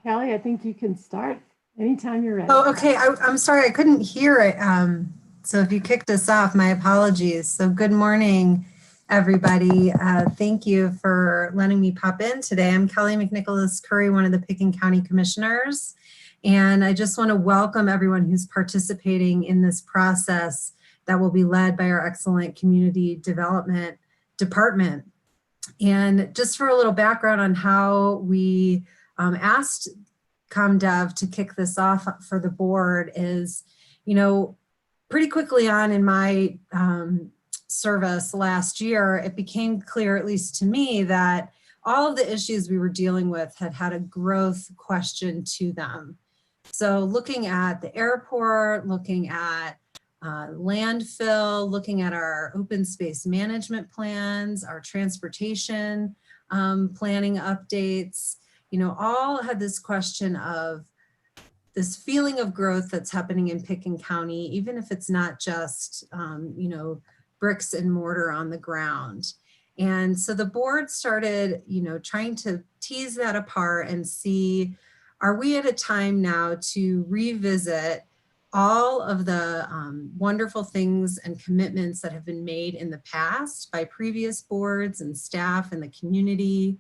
Callie, I think you can start anytime you're ready. Oh, okay. I'm sorry, I couldn't hear it. So if you kicked us off, my apologies. So good morning, everybody. Thank you for letting me pop in today. I'm Kelly McNicholas Curry, one of the Pitkin County Commissioners. And I just want to welcome everyone who's participating in this process that will be led by our excellent Community Development Department. And just for a little background on how we asked ComDev to kick this off for the board is, pretty quickly on in my service last year, it became clear, at least to me, that all of the issues we were dealing with had a growth question to them. So looking at the airport, looking at landfill, looking at our open space management plans, our transportation planning updates, all had this question of this feeling of growth that's happening in Pitkin County, even if it's not just, bricks and mortar on the ground. And so the board started, trying to tease that apart and see, are we at a time now to revisit all of the wonderful things and commitments that have been made in the past by previous boards and staff and the community,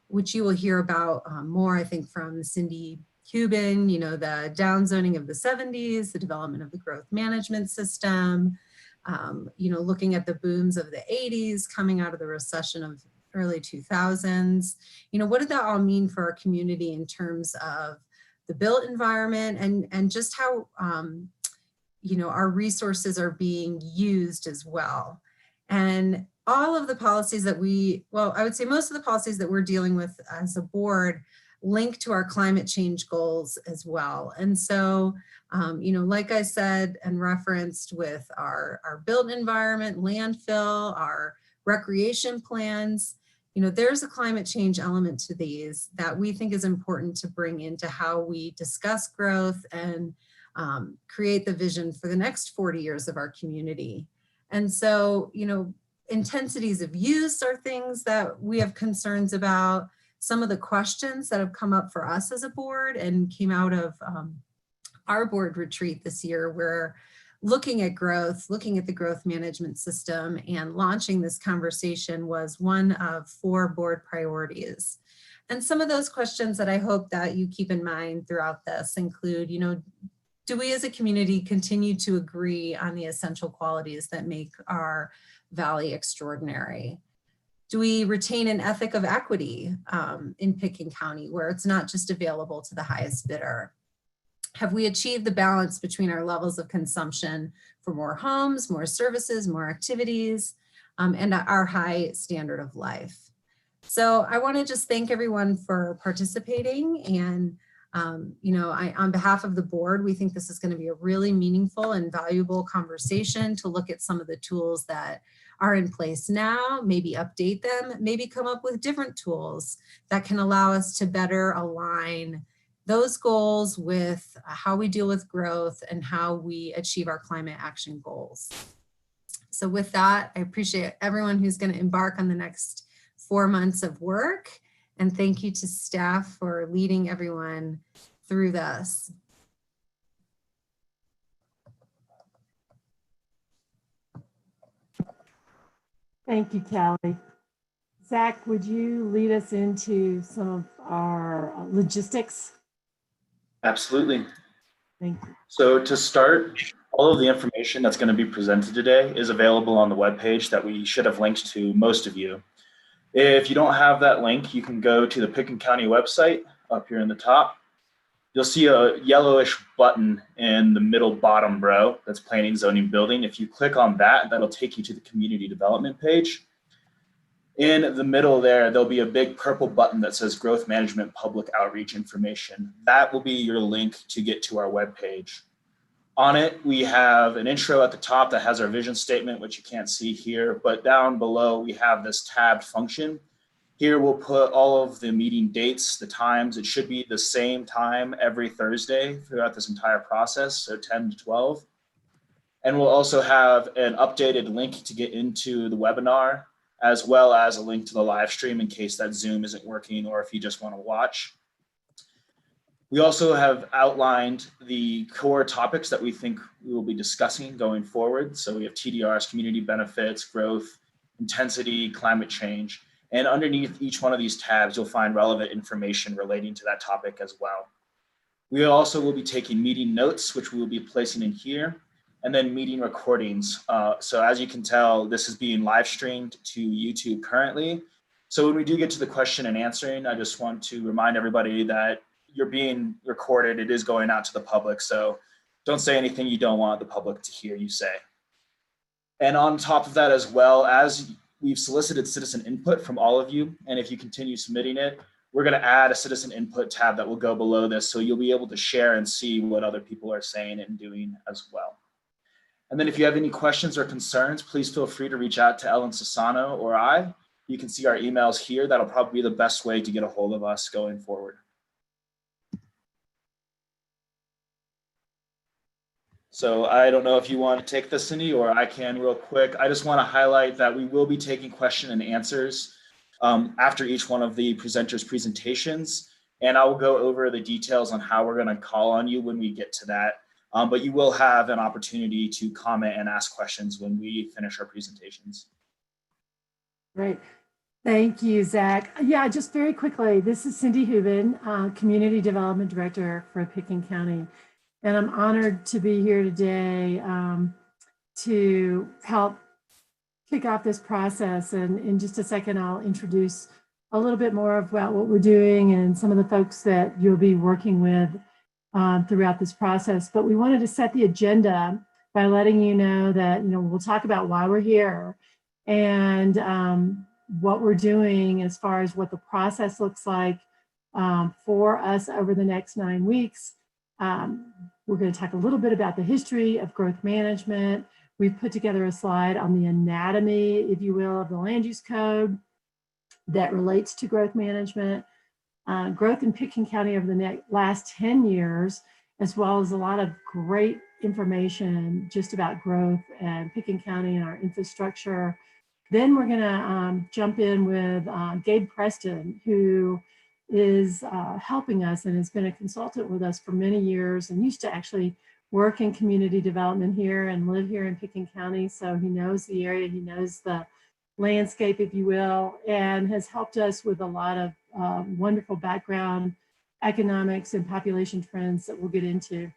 which you will hear about more, I think, from Cindy Cuban, the downzoning of the 70s, the development of the growth management system, looking at the booms of the 80s, coming out of the recession of early 2000s. What did that all mean for our community in terms of the built environment and just how, our resources are being used as well. And all of the policies that I would say most of the policies that we're dealing with as a board link to our climate change goals as well. And so, like I said and referenced with our built environment, landfill, our recreation plans, there's a climate change element to these that we think is important to bring into how we discuss growth and create the vision for the next 40 years of our community. And so, intensities of use are things that we have concerns about. Some of the questions that have come up for us as a board and came out of our board retreat this year, we're looking at growth, looking at the growth management system, and launching this conversation was one of 4 board priorities. And some of those questions that I hope that you keep in mind throughout this include, do we as a community continue to agree on the essential qualities that make our valley extraordinary? Do we retain an ethic of equity in Pitkin County where it's not just available to the highest bidder? Have we achieved the balance between our levels of consumption for more homes, more services, more activities, and our high standard of life? So I want to just thank everyone for participating. And, on behalf of the board, we think this is going to be a really meaningful and valuable conversation to look at some of the tools that are in place now, maybe update them, maybe come up with different tools that can allow us to better align those goals with how we deal with growth and how we achieve our climate action goals. So with that, I appreciate everyone who's going to embark on the next 4 months of work. And thank you to staff for leading everyone through this. Thank you, Callie. Zach, would you lead us into some of our logistics? Absolutely. Thank you. So to start, all of the information that's going to be presented today is available on the webpage that we should have linked to most of you. If you don't have that link, you can go to the Pitkin County website up here in the top. You'll see a yellowish button in the middle bottom row that's planning, zoning, building. If you click on that, that'll take you to the community development page. In the middle there, there'll be a big purple button that says growth management public outreach information. That will be your link to get to our webpage. On it, we have an intro at the top that has our vision statement, which you can't see here, but down below we have this tabbed function. Here we'll put all of the meeting dates, the times. It should be the same time every Thursday throughout this entire process, so 10 to 12. And we'll also have an updated link to get into the webinar, as well as a link to the live stream in case that Zoom isn't working or if you just want to watch. We also have outlined the core topics that we think we will be discussing going forward. So we have TDRs, community benefits, growth, intensity, climate change. And underneath each one of these tabs, you'll find relevant information relating to that topic as well. We also will be taking meeting notes, which we will be placing in here, and then meeting recordings. So as you can tell, this is being live streamed to YouTube currently. So when we do get to the question and answering, I just want to remind everybody that you're being recorded. It is going out to the public. So don't say anything you don't want the public to hear you say. And on top of that, as well, as we've solicited citizen input from all of you, and if you continue submitting it, we're going to add a citizen input tab that will go below this. So you'll be able to share and see what other people are saying and doing as well. And then if you have any questions or concerns, please feel free to reach out to Ellen Sassano or I. You can see our emails here. That'll probably be the best way to get a hold of us going forward. So I don't know if you want to take this, Cindy, or I can real quick. I just want to highlight that we will be taking question and answers after each one of the presenters' presentations. And I will go over the details on how we're going to call on you when we get to that. But you will have an opportunity to comment and ask questions when we finish our presentations. Great. Thank you, Zach. Yeah, just very quickly, this is Cindy Hubin, Community Development Director for Pitkin County. And I'm honored to be here today to help kick off this process. And in just a second, I'll introduce a little bit more about what we're doing and some of the folks that you'll be working with throughout this process. But we wanted to set the agenda by letting you know that, we'll talk about why we're here and what we're doing as far as what the process looks like for us over the next 9 weeks. We're going to talk a little bit about the history of growth management. We've put together a slide on the anatomy, if you will, of the land use code that relates to growth management. Growth in Pitkin County over the last 10 years, as well as a lot of great information just about growth and Pitkin County and our infrastructure. Then we're going to jump in with Gabe Preston, who is helping us and has been a consultant with us for many years and used to actually work in community development here and live here in Pitkin County. So he knows the area, he knows the landscape, if you will, and has helped us with a lot of wonderful background economics and population trends that we'll get into.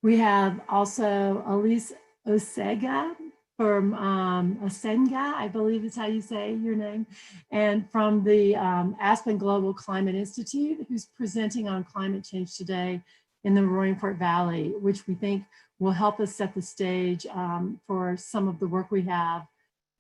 We have also Elise Osega from Osenga, I believe is how you say your name, and from the Aspen Global Climate Institute, who's presenting on climate change today in the Roaring Fork Valley, which we think will help us set the stage for some of the work we have.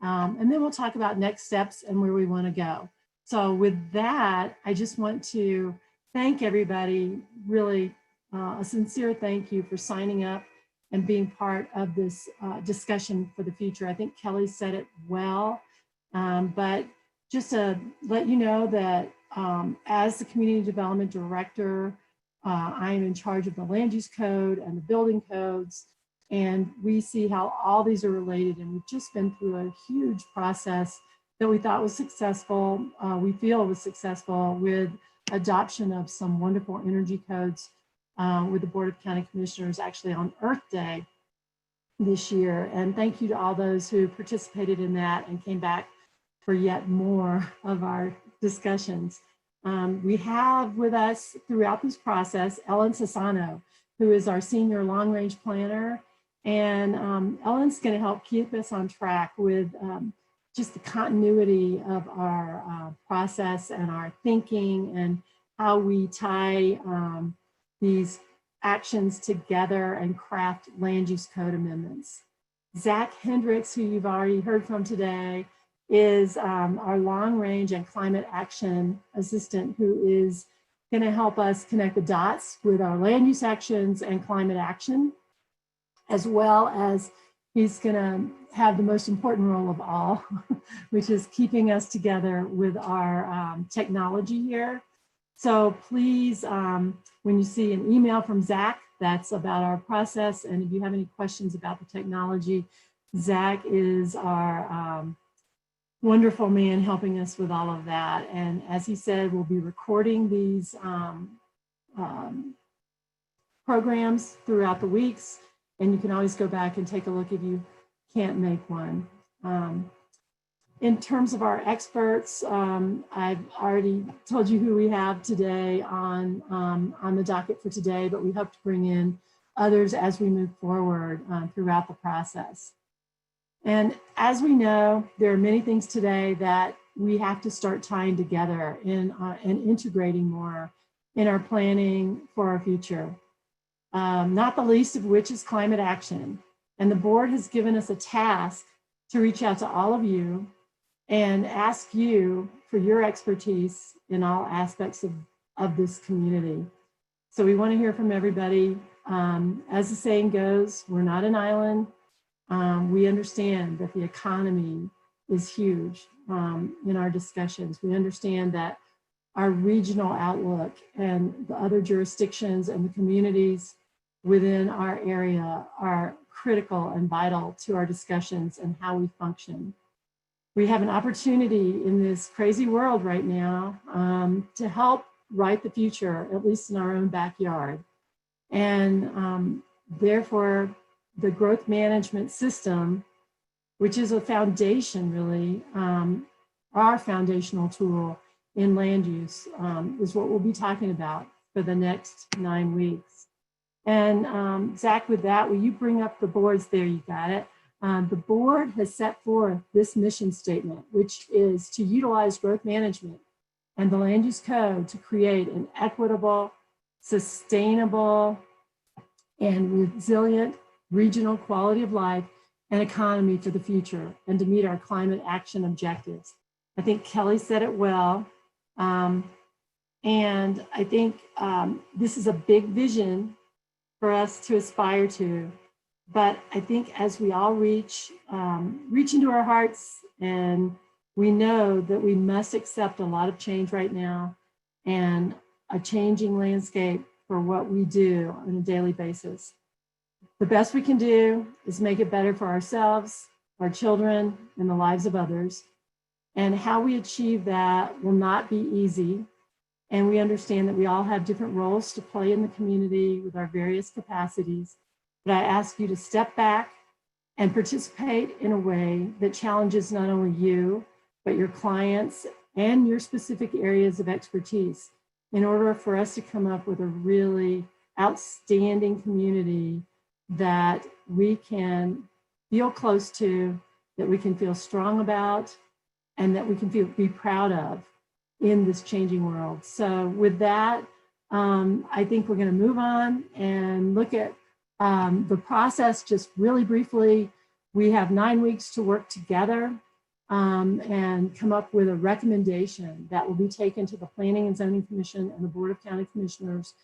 And then we'll talk about next steps and where we want to go. So with that, I just want to thank everybody, really a sincere thank you for signing up and being part of this discussion for the future. I think Kelly said it well, but just to let you know that as the Community Development Director, I am in charge of the land use code and the building codes, and we see how all these are related, and we've just been through a huge process that we thought was successful. We feel was successful with adoption of some wonderful energy codes with the Board of County Commissioners actually on Earth Day this year. And thank you to all those who participated in that and came back for yet more of our discussions. We have with us throughout this process, Ellen Sassano, who is our Senior Long Range Planner. And Ellen's gonna help keep us on track with just the continuity of our process and our thinking and how we tie these actions together and craft land use code amendments. Zach Hendricks, who you've already heard from today, is our long range and climate action assistant, who is going to help us connect the dots with our land use actions and climate action, as well as he's going to have the most important role of all, which is keeping us together with our technology here. So please, when you see an email from Zach, that's about our process. And if you have any questions about the technology, Zach is our wonderful man helping us with all of that. And as he said, we'll be recording these programs throughout the weeks, and you can always go back and take a look if you can't make one. In terms of our experts, I've already told you who we have today on the docket for today, but we hope to bring in others as we move forward throughout the process. And as we know, there are many things today that we have to start tying together and integrating more in our planning for our future. Not the least of which is climate action. And the board has given us a task to reach out to all of you and ask you for your expertise in all aspects of this community. So we want to hear from everybody. As the saying goes, we're not an island. We understand that the economy is huge in our discussions. We understand that our regional outlook and the other jurisdictions and the communities within our area are critical and vital to our discussions and how we function. We have an opportunity in this crazy world right now to help write the future, at least in our own backyard. And therefore, the growth management system, which is a foundation really, our foundational tool in land use is what we'll be talking about for the next 9 weeks. And Zach, with that, will you bring up the boards there? You got it. The board has set forth this mission statement, which is to utilize growth management and the land use code to create an equitable, sustainable, and resilient regional quality of life and economy for the future, and to meet our climate action objectives. I think Kelly said it well. And I think this is a big vision for us to aspire to. But I think as we all reach into our hearts, and we know that we must accept a lot of change right now and a changing landscape for what we do on a daily basis. The best we can do is make it better for ourselves, our children, and the lives of others. And how we achieve that will not be easy. And we understand that we all have different roles to play in the community with our various capacities. But I ask you to step back and participate in a way that challenges not only you, but your clients and your specific areas of expertise in order for us to come up with a really outstanding community that we can feel close to, that we can feel strong about, and that we can be proud of in this changing world. So with that, I think we're going to move on and look at the process just really briefly. We have 9 weeks to work together and come up with a recommendation that will be taken to the Planning and Zoning Commission and the Board of County Commissioners.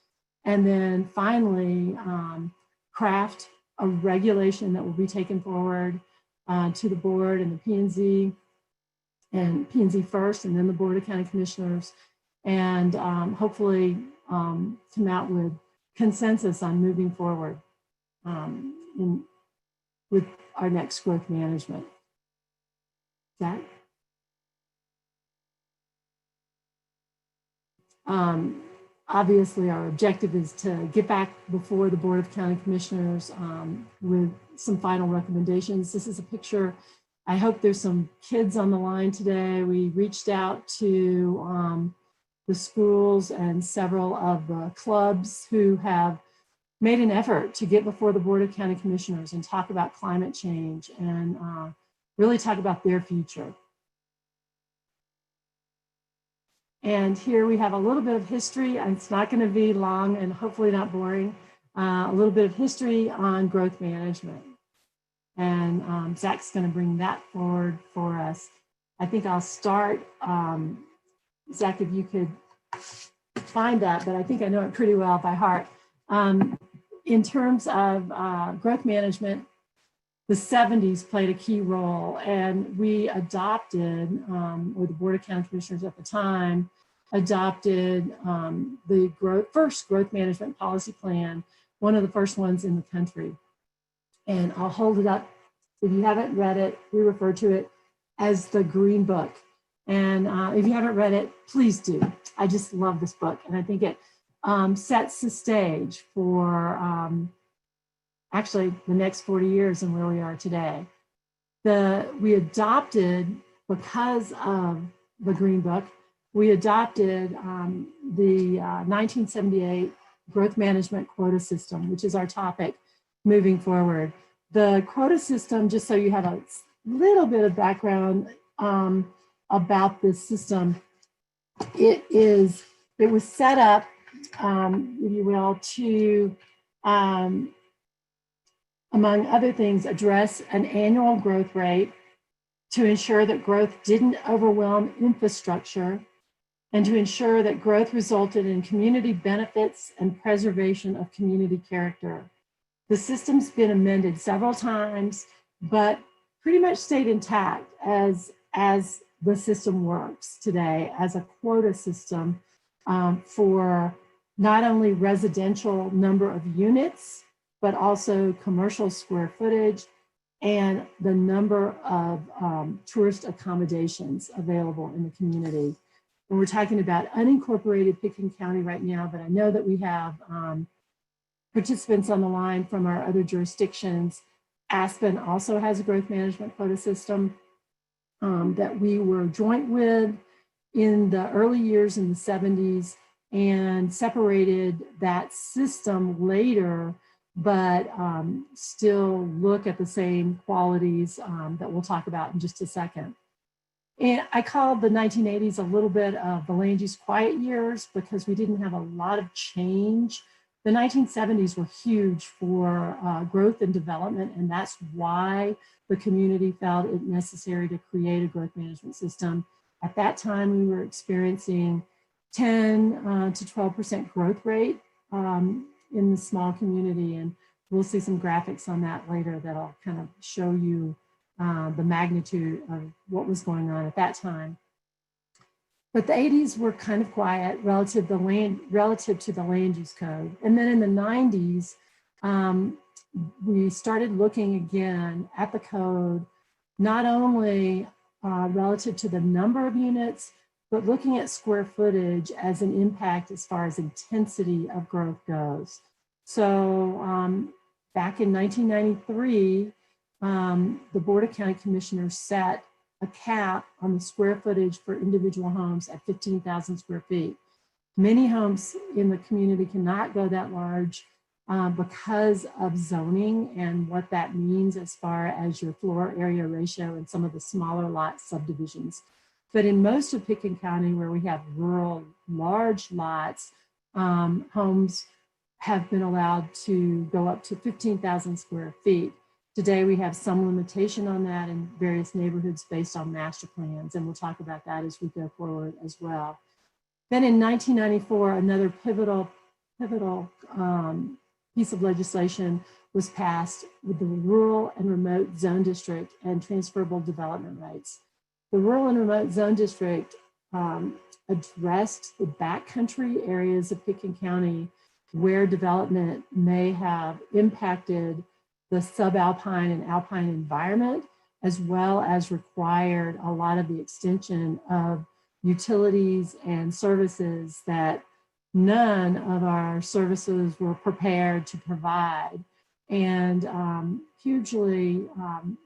And then finally, craft a regulation that will be taken forward to the board and the P&Z, and P&Z first, and then the Board of County Commissioners, and hopefully come out with consensus on moving forward with our next growth management. Zach? Obviously, our objective is to get back before the Board of County Commissioners with some final recommendations. This is a picture. I hope there's some kids on the line today. We reached out to the schools and several of the clubs who have made an effort to get before the Board of County Commissioners and talk about climate change and really talk about their future. And here we have a little bit of history, and it's not going to be long and hopefully not boring, a little bit of history on growth management. And Zach's going to bring that forward for us. I think I'll start, Zach, if you could find that, but I think I know it pretty well by heart. In terms of growth management, the 70s played a key role, and we adopted, or the Board of County Commissioners at the time, adopted the first growth management policy plan, one of the first ones in the country. And I'll hold it up. If you haven't read it, we refer to it as the Green Book. And if you haven't read it, please do. I just love this book. And I think it sets the stage for actually the next 40 years and where we are today. We adopted, because of the Green Book, we adopted the 1978 growth management quota system, which is our topic moving forward. The quota system, just so you have a little bit of background about this system, it was set up, if you will, to, among other things, address an annual growth rate to ensure that growth didn't overwhelm infrastructure, and to ensure that growth resulted in community benefits and preservation of community character. The system's been amended several times, but pretty much stayed intact as the system works today as a quota system for not only residential number of units, but also commercial square footage and the number of tourist accommodations available in the community. And we're talking about unincorporated Pitkin County right now, but I know that we have participants on the line from our other jurisdictions. Aspen also has a growth management quota system that we were joint with in the early years in the 70s and separated that system later, but still look at the same qualities that we'll talk about in just a second. And I called the 1980s a little bit of the land use quiet years because we didn't have a lot of change. The 1970s were huge for growth and development, and that's why the community felt it necessary to create a growth management system. At that time, we were experiencing 10 to 12% growth rate in the small community, and we'll see some graphics on that later that'll kind of show you the magnitude of what was going on at that time. But the 80s were kind of quiet relative to the land use code. And then in the 90s, we started looking again at the code, not only relative to the number of units, but looking at square footage as an impact as far as intensity of growth goes. So back in 1993, the Board of County Commissioners set a cap on the square footage for individual homes at 15,000 square feet. Many homes in the community cannot go that large because of zoning and what that means as far as your floor area ratio and some of the smaller lot subdivisions. But in most of Pitkin County, where we have rural large lots, homes have been allowed to go up to 15,000 square feet. Today, we have some limitation on that in various neighborhoods based on master plans, and we'll talk about that as we go forward as well. Then in 1994, another pivotal piece of legislation was passed with the Rural and Remote Zone District and transferable development rights. The Rural and Remote Zone District addressed the backcountry areas of Pitkin County where development may have impacted the subalpine and alpine environment, as well as required a lot of the extension of utilities and services that none of our services were prepared to provide, and hugely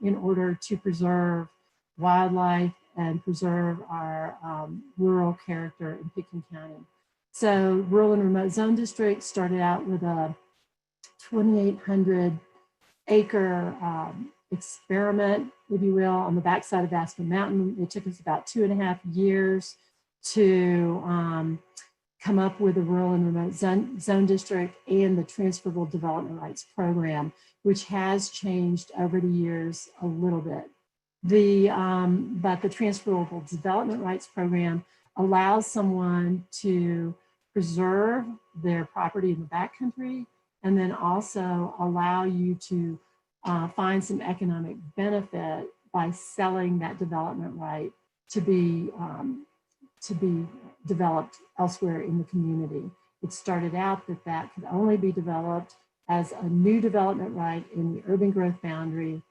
in order to preserve wildlife and preserve our rural character in Pitkin County. So Rural and Remote Zone District started out with a 2,800 acre experiment, if you will, on the backside of Aspen Mountain. It took us about 2.5 years to come up with the Rural and Remote Zone District and the Transferable Development Rights Program, which has changed over the years a little bit. But the Transferable Development Rights Program allows someone to preserve their property in the backcountry and then also allow you to find some economic benefit by selling that development right to be developed elsewhere in the community. It started out that could only be developed as a new development right in the urban growth boundary,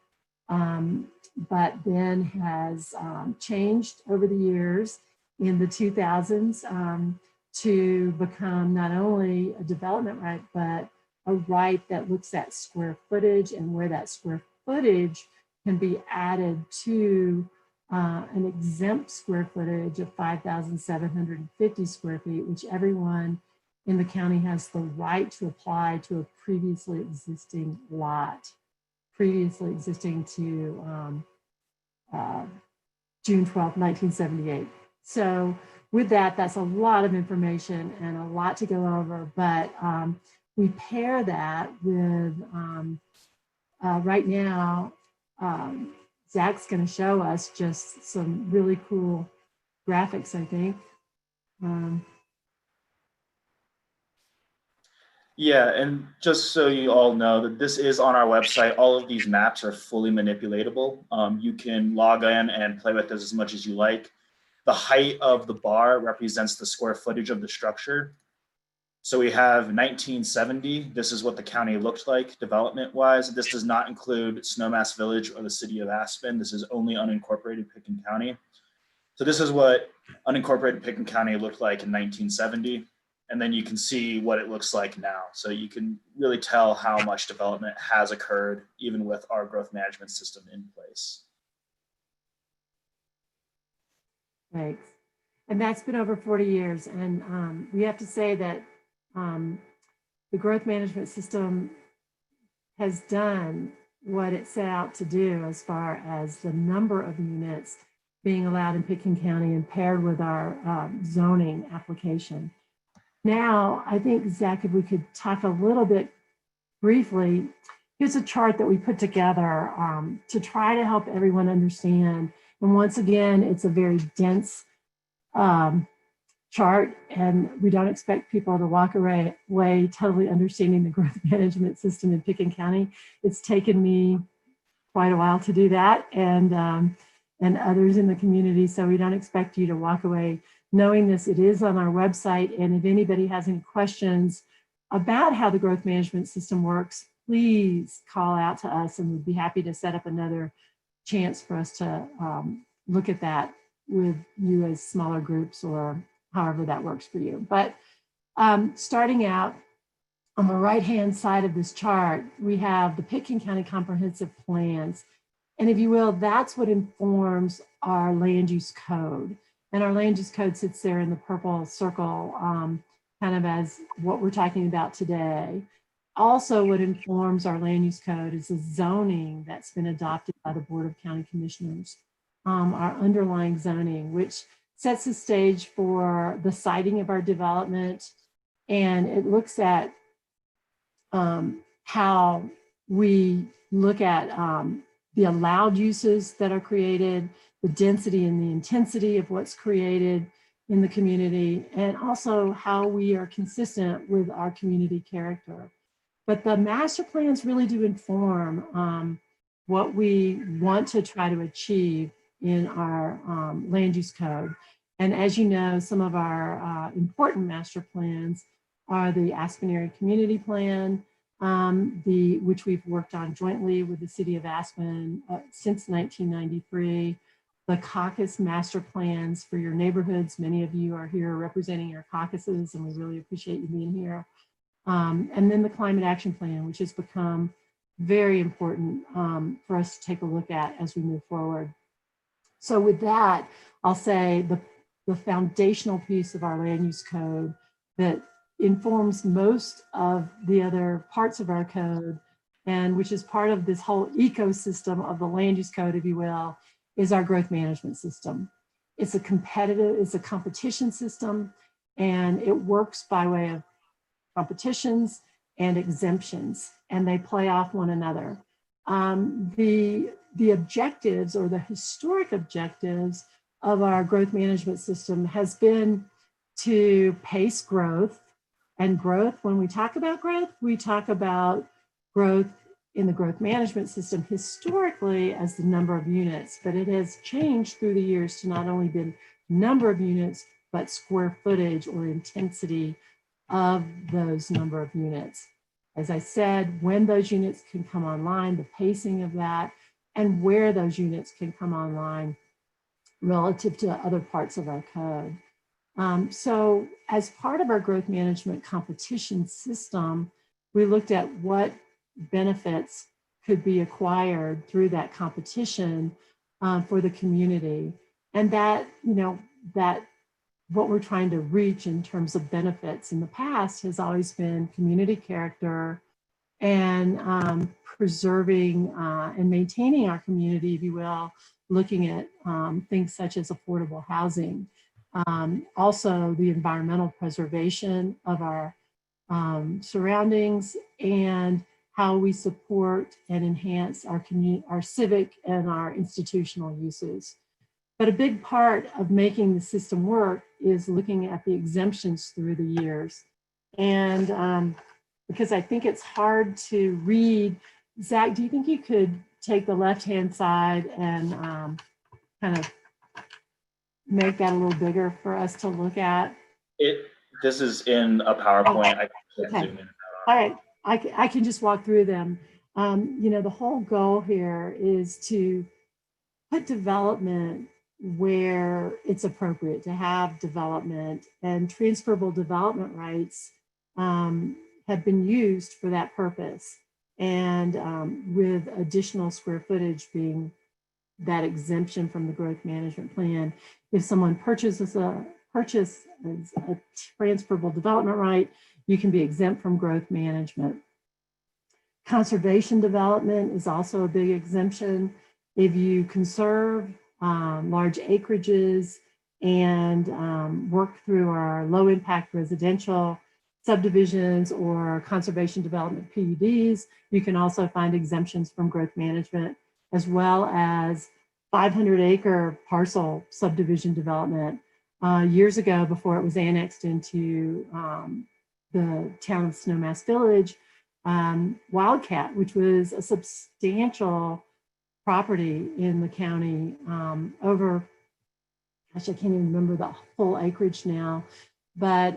but then has changed over the years in the 2000s to become not only a development right, but a right that looks at square footage and where that square footage can be added to an exempt square footage of 5,750 square feet, which everyone in the county has the right to apply to a previously existing lot, previously existing to June 12th, 1978. So with that, that's a lot of information and a lot to go over, but we pair that with right now, Zach's going to show us just some really cool graphics, I think. Yeah, and just so you all know that this is on our website, all of these maps are fully manipulatable. You can log in and play with this as much as you like. The height of the bar represents the square footage of the structure. So we have 1970. This is what the county looked like development-wise. This does not include Snowmass Village or the city of Aspen. This is only unincorporated Pitkin County. So this is what unincorporated Pitkin County looked like in 1970. And then you can see what it looks like now. So you can really tell how much development has occurred, even with our growth management system in place. Thanks. And that's been over 40 years. And we have to say that the growth management system has done what it set out to do as far as the number of units being allowed in Pitkin County and paired with our zoning application. Now, I think, Zach, if we could talk a little bit briefly, here's a chart that we put together to try to help everyone understand. And once again, it's a very dense chart, and we don't expect people to walk away totally understanding the growth management system in Pitkin County. It's taken me quite a while to do that, and others in the community. So we don't expect you to walk away knowing this. It is on our website, and if anybody has any questions about how the growth management system works, please call out to us, and we'd be happy to set up another chance for us to look at that with you as smaller groups or however that works for you. But starting out on the right-hand side of this chart, we have the Pitkin County Comprehensive Plans. And if you will, that's what informs our land use code. And our land use code sits there in the purple circle, kind of as what we're talking about today. Also, what informs our land use code is the zoning that's been adopted by the Board of County Commissioners, our underlying zoning, which sets the stage for the siting of our development. And it looks at how we look at the allowed uses that are created, the density and the intensity of what's created in the community, and also how we are consistent with our community character. But the master plans really do inform what we want to try to achieve in our land use code. And as you know, some of our important master plans are the Aspen Area Community Plan, which we've worked on jointly with the city of Aspen since 1993. The caucus master plans for your neighborhoods. Many of you are here representing your caucuses, and we really appreciate you being here. And then the climate action plan, which has become very important for us to take a look at as we move forward. So with that, I'll say the foundational piece of our land use code that informs most of the other parts of our code, and which is part of this whole ecosystem of the land use code, if you will, is our growth management system. It's a competition system, and it works by way of competitions and exemptions, and they play off one another. The objectives, or the historic objectives of our growth management system, has been to pace growth. And growth, when we talk about growth, we talk about growth in the growth management system historically as the number of units, but it has changed through the years to not only be number of units, but square footage or intensity of those number of units. As I said, when those units can come online, the pacing of that, and where those units can come online relative to other parts of our code. So as part of our growth management competition system, we looked at what benefits could be acquired through that competition for the community. And that, that what we're trying to reach in terms of benefits in the past has always been community character and preserving and maintaining our community, if you will, looking at things such as affordable housing. Also the environmental preservation of our surroundings and how we support and enhance our community, our civic and our institutional uses. But a big part of making the system work is looking at the exemptions through the years. And because I think it's hard to read. Zach, do you think you could take the left-hand side and kind of make that a little bigger for us to look at? This is in a PowerPoint. Okay. I can't Okay. zoom in. All right, I can just walk through them. The whole goal here is to put development where it's appropriate to have development, and transferable development rights have been used for that purpose. And with additional square footage being that exemption from the growth management plan. If someone purchases a transferable development right, you can be exempt from growth management. Conservation development is also a big exemption. If you conserve large acreages and work through our low impact residential subdivisions or conservation development PUDs, you can also find exemptions from growth management, as well as 500-acre parcel subdivision development. Years ago, before it was annexed into the town of Snowmass Village, Wildcat, which was a substantial property in the county, over, gosh, I can't even remember the full acreage now, but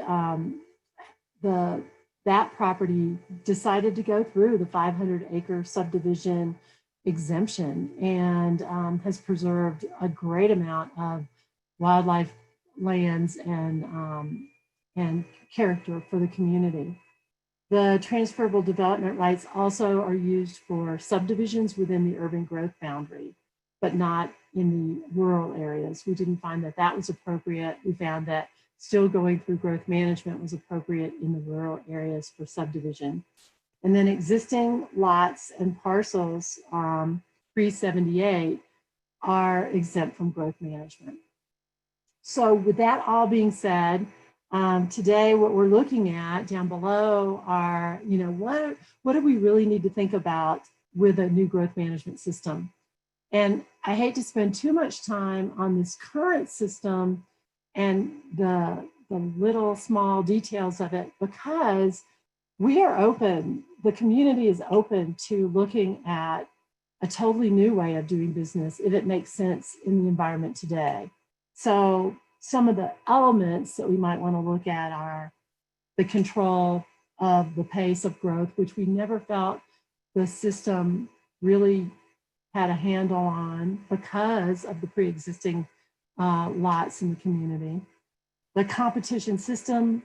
that property decided to go through the 500-acre subdivision exemption and has preserved a great amount of wildlife lands and character for the community. The transferable development rights also are used for subdivisions within the urban growth boundary, but not in the rural areas. We didn't find that that was appropriate. We found that still going through growth management was appropriate in the rural areas for subdivision. And then existing lots and parcels pre-78 are exempt from growth management. So with that all being said, today what we're looking at down below are, what do we really need to think about with a new growth management system? And I hate to spend too much time on this current system and the little small details of it, because we are open, the community is open to looking at a totally new way of doing business if it makes sense in the environment today. So some of the elements that we might want to look at are the control of the pace of growth, which we never felt the system really had a handle on because of the pre-existing lots in the community. The competition system,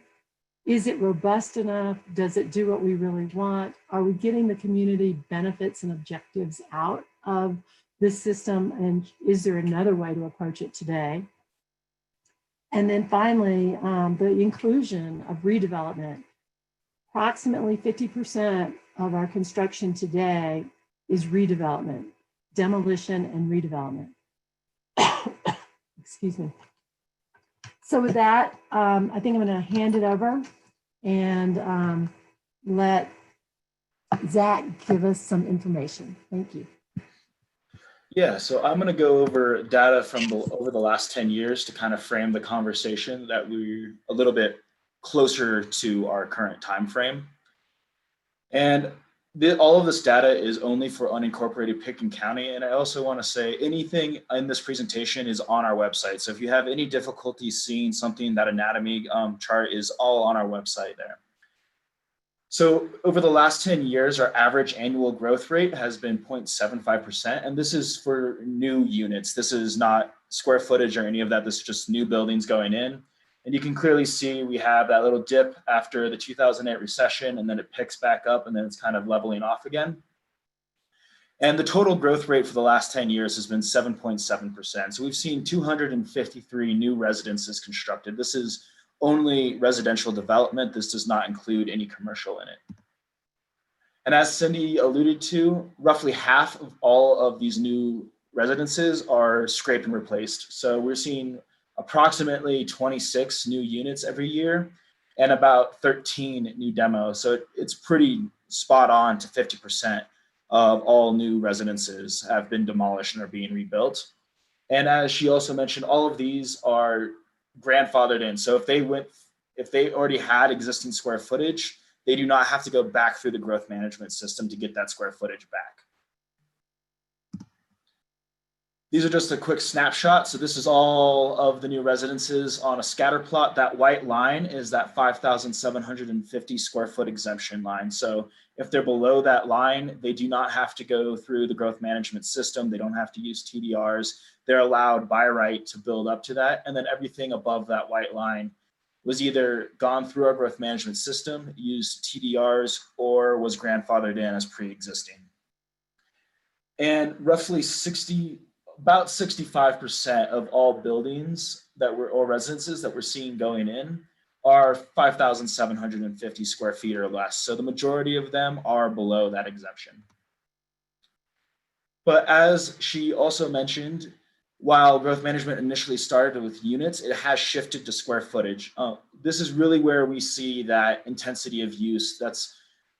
is it robust enough? Does it do what we really want? Are we getting the community benefits and objectives out of this system? And is there another way to approach it today? And then finally, the inclusion of redevelopment. Approximately 50% of our construction today is redevelopment, demolition and redevelopment. Excuse me. So with that, I think I'm going to hand it over and let Zach give us some information. Thank you. Yeah, so I'm going to go over data from over the last 10 years to kind of frame the conversation that we're a little bit closer to our current time frame. And all of this data is only for unincorporated Pitkin County. And I also want to say anything in this presentation is on our website. So if you have any difficulty seeing something, that anatomy chart is all on our website there. So over the last 10 years, our average annual growth rate has been 0.75%. And this is for new units. This is not square footage or any of that. This is just new buildings going in. And you can clearly see we have that little dip after the 2008 recession, and then it picks back up, and then it's kind of leveling off again. And the total growth rate for the last 10 years has been 7.7%. So we've seen 253 new residences constructed. This is only residential development. This does not include any commercial in it. And as Cindy alluded to, roughly half of all of these new residences are scraped and replaced. So we're seeing approximately 26 new units every year and about 13 new demos. So it's pretty spot on to 50% of all new residences have been demolished and are being rebuilt. And as she also mentioned, all of these are grandfathered in. So if they already had existing square footage, they do not have to go back through the growth management system to get that square footage back. These are just a quick snapshot. So this is all of the new residences on a scatter plot. That white line is that 5,750 square foot exemption line. So if they're below that line, they do not have to go through the growth management system. They don't have to use TDRs. They're allowed by right to build up to that. And then everything above that white line was either gone through our growth management system, used TDRs, or was grandfathered in as pre-existing. And roughly about 65% of all buildings or residences that we're seeing going in are 5,750 square feet or less. So the majority of them are below that exemption. But as she also mentioned, while growth management initially started with units, it has shifted to square footage. This is really where we see that intensity of use. That's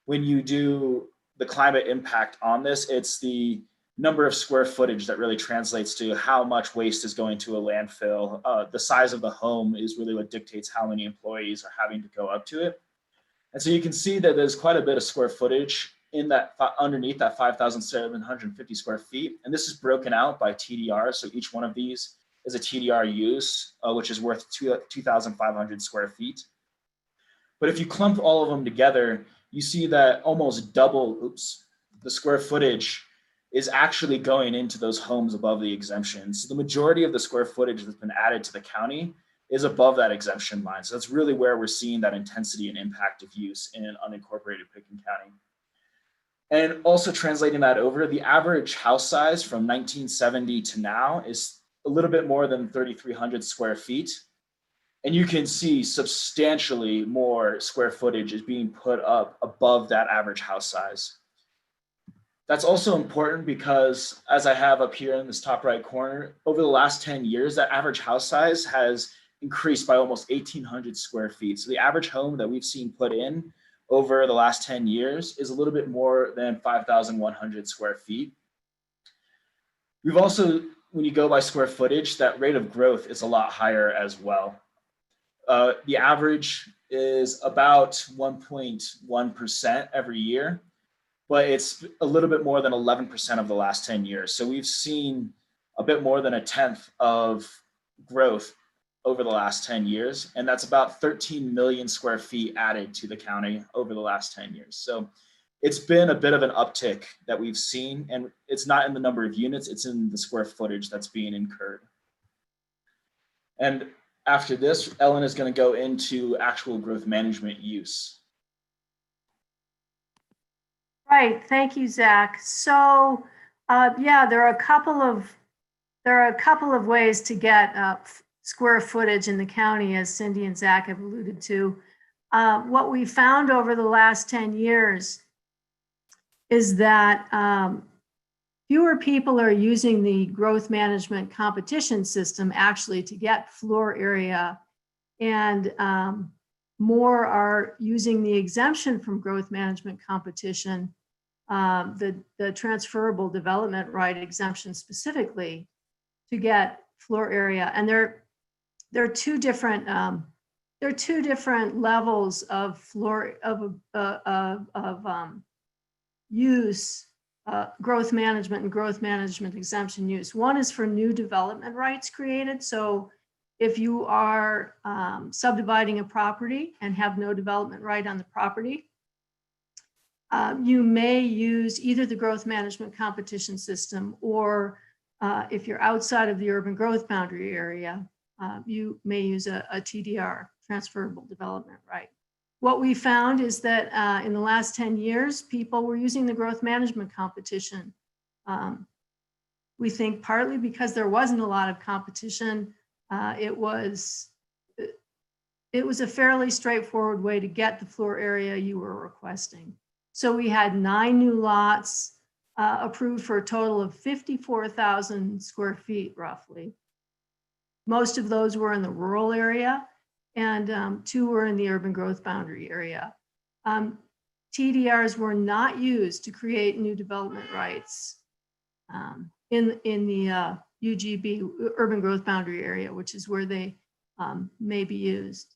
when you do the climate impact on this, it's the number of square footage that really translates to how much waste is going to a landfill. The size of the home is really what dictates how many employees are having to go up to it. And so you can see that there's quite a bit of square footage in that underneath that 5,750 square feet. And this is broken out by TDR. So each one of these is a TDR use, which is worth 2,500 square feet. But if you clump all of them together, you see that almost double, the square footage is actually going into those homes above the exemption. So the majority of the square footage that's been added to the county is above that exemption line. So that's really where we're seeing that intensity and impact of use in unincorporated Pitkin County. And also translating that over, the average house size from 1970 to now is a little bit more than 3,300 square feet. And you can see substantially more square footage is being put up above that average house size. That's also important because, as I have up here in this top right corner, over the last 10 years, that average house size has increased by almost 1,800 square feet. So the average home that we've seen put in over the last 10 years is a little bit more than 5,100 square feet. We've also, when you go by square footage, that rate of growth is a lot higher as well. The average is about 1.1% every year, but it's a little bit more than 11% of the last 10 years. So we've seen a bit more than a tenth of growth over the last 10 years. And that's about 13 million square feet added to the county over the last 10 years. So it's been a bit of an uptick that we've seen, and it's not in the number of units, it's in the square footage that's being incurred. And after this, Ellen is going to go into actual growth management use. Right, thank you, Zach. So, yeah, there are a couple of ways to get square footage in the county, as Cindy and Zach have alluded to. What we found over the last 10 years is that fewer people are using the growth management competition system actually to get floor area, and more are using the exemption from growth management competition, the transferable development right exemption specifically, to get floor area. And there are two different levels of floor use, growth management and growth management exemption use. One is for new development rights created. So if you are subdividing a property and have no development right on the property, you may use either the growth management competition system, or if you're outside of the urban growth boundary area, you may use a TDR, transferable development right. What we found is that in the last 10 years, people were using the growth management competition. We think partly because there wasn't a lot of competition, it was a fairly straightforward way to get the floor area you were requesting. So we had 9 new lots approved for a total of 54,000 square feet roughly. Most of those were in the rural area and 2 were in the urban growth boundary area. TDRs were not used to create new development rights in the UGB, urban growth boundary area, which is where they may be used.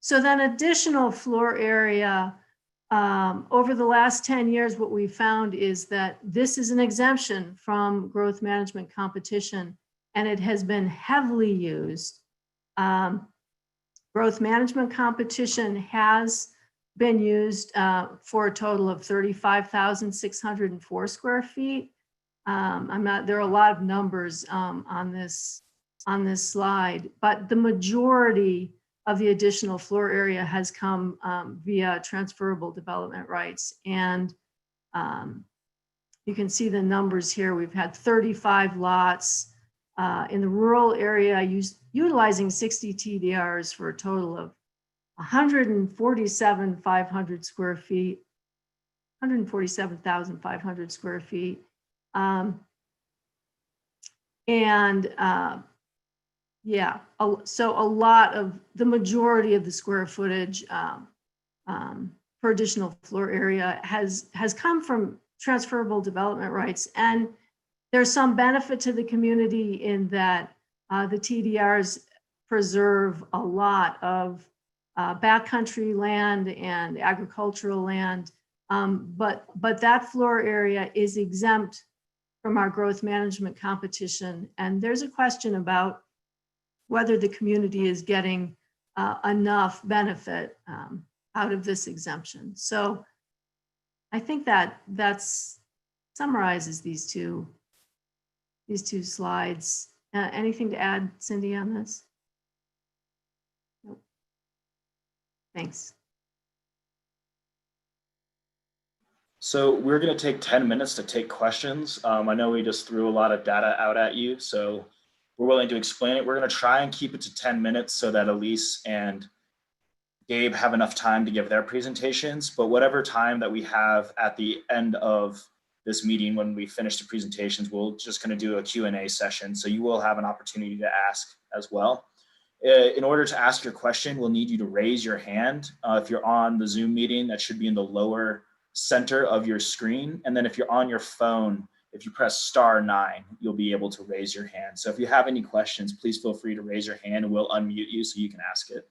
So then additional floor area, over the last 10 years, what we found is that this is an exemption from growth management competition, and it has been heavily used. Growth management competition has been used for a total of 35,604 square feet. There are a lot of numbers on this slide, but the majority of the additional floor area has come via transferable development rights. And you can see the numbers here. We've had 35 lots in the rural area utilizing 60 TDRs for a total of 147,500 square feet, 147,500 square feet. Yeah, so a lot of the majority of the square footage for additional floor area has come from transferable development rights. And there's some benefit to the community in that the TDRs preserve a lot of backcountry land and agricultural land, but that floor area is exempt from our growth management competition. And there's a question about whether the community is getting enough benefit out of this exemption. So I think that summarizes these two slides. Anything to add, Cindy, on this? Nope. Thanks. So we're going to take 10 minutes to take questions. I know we just threw a lot of data out at you, so we're willing to explain it. We're going to try and keep it to 10 minutes so that Elise and Gabe have enough time to give their presentations, but whatever time that we have at the end of this meeting when we finish the presentations, we're just going to do a Q&A session. So you will have an opportunity to ask as well. In order to ask your question, we'll need you to raise your hand. If you're on the Zoom meeting, that should be in the lower center of your screen. And then if you're on your phone, if you press *9, you'll be able to raise your hand. So if you have any questions, please feel free to raise your hand and we'll unmute you so you can ask it.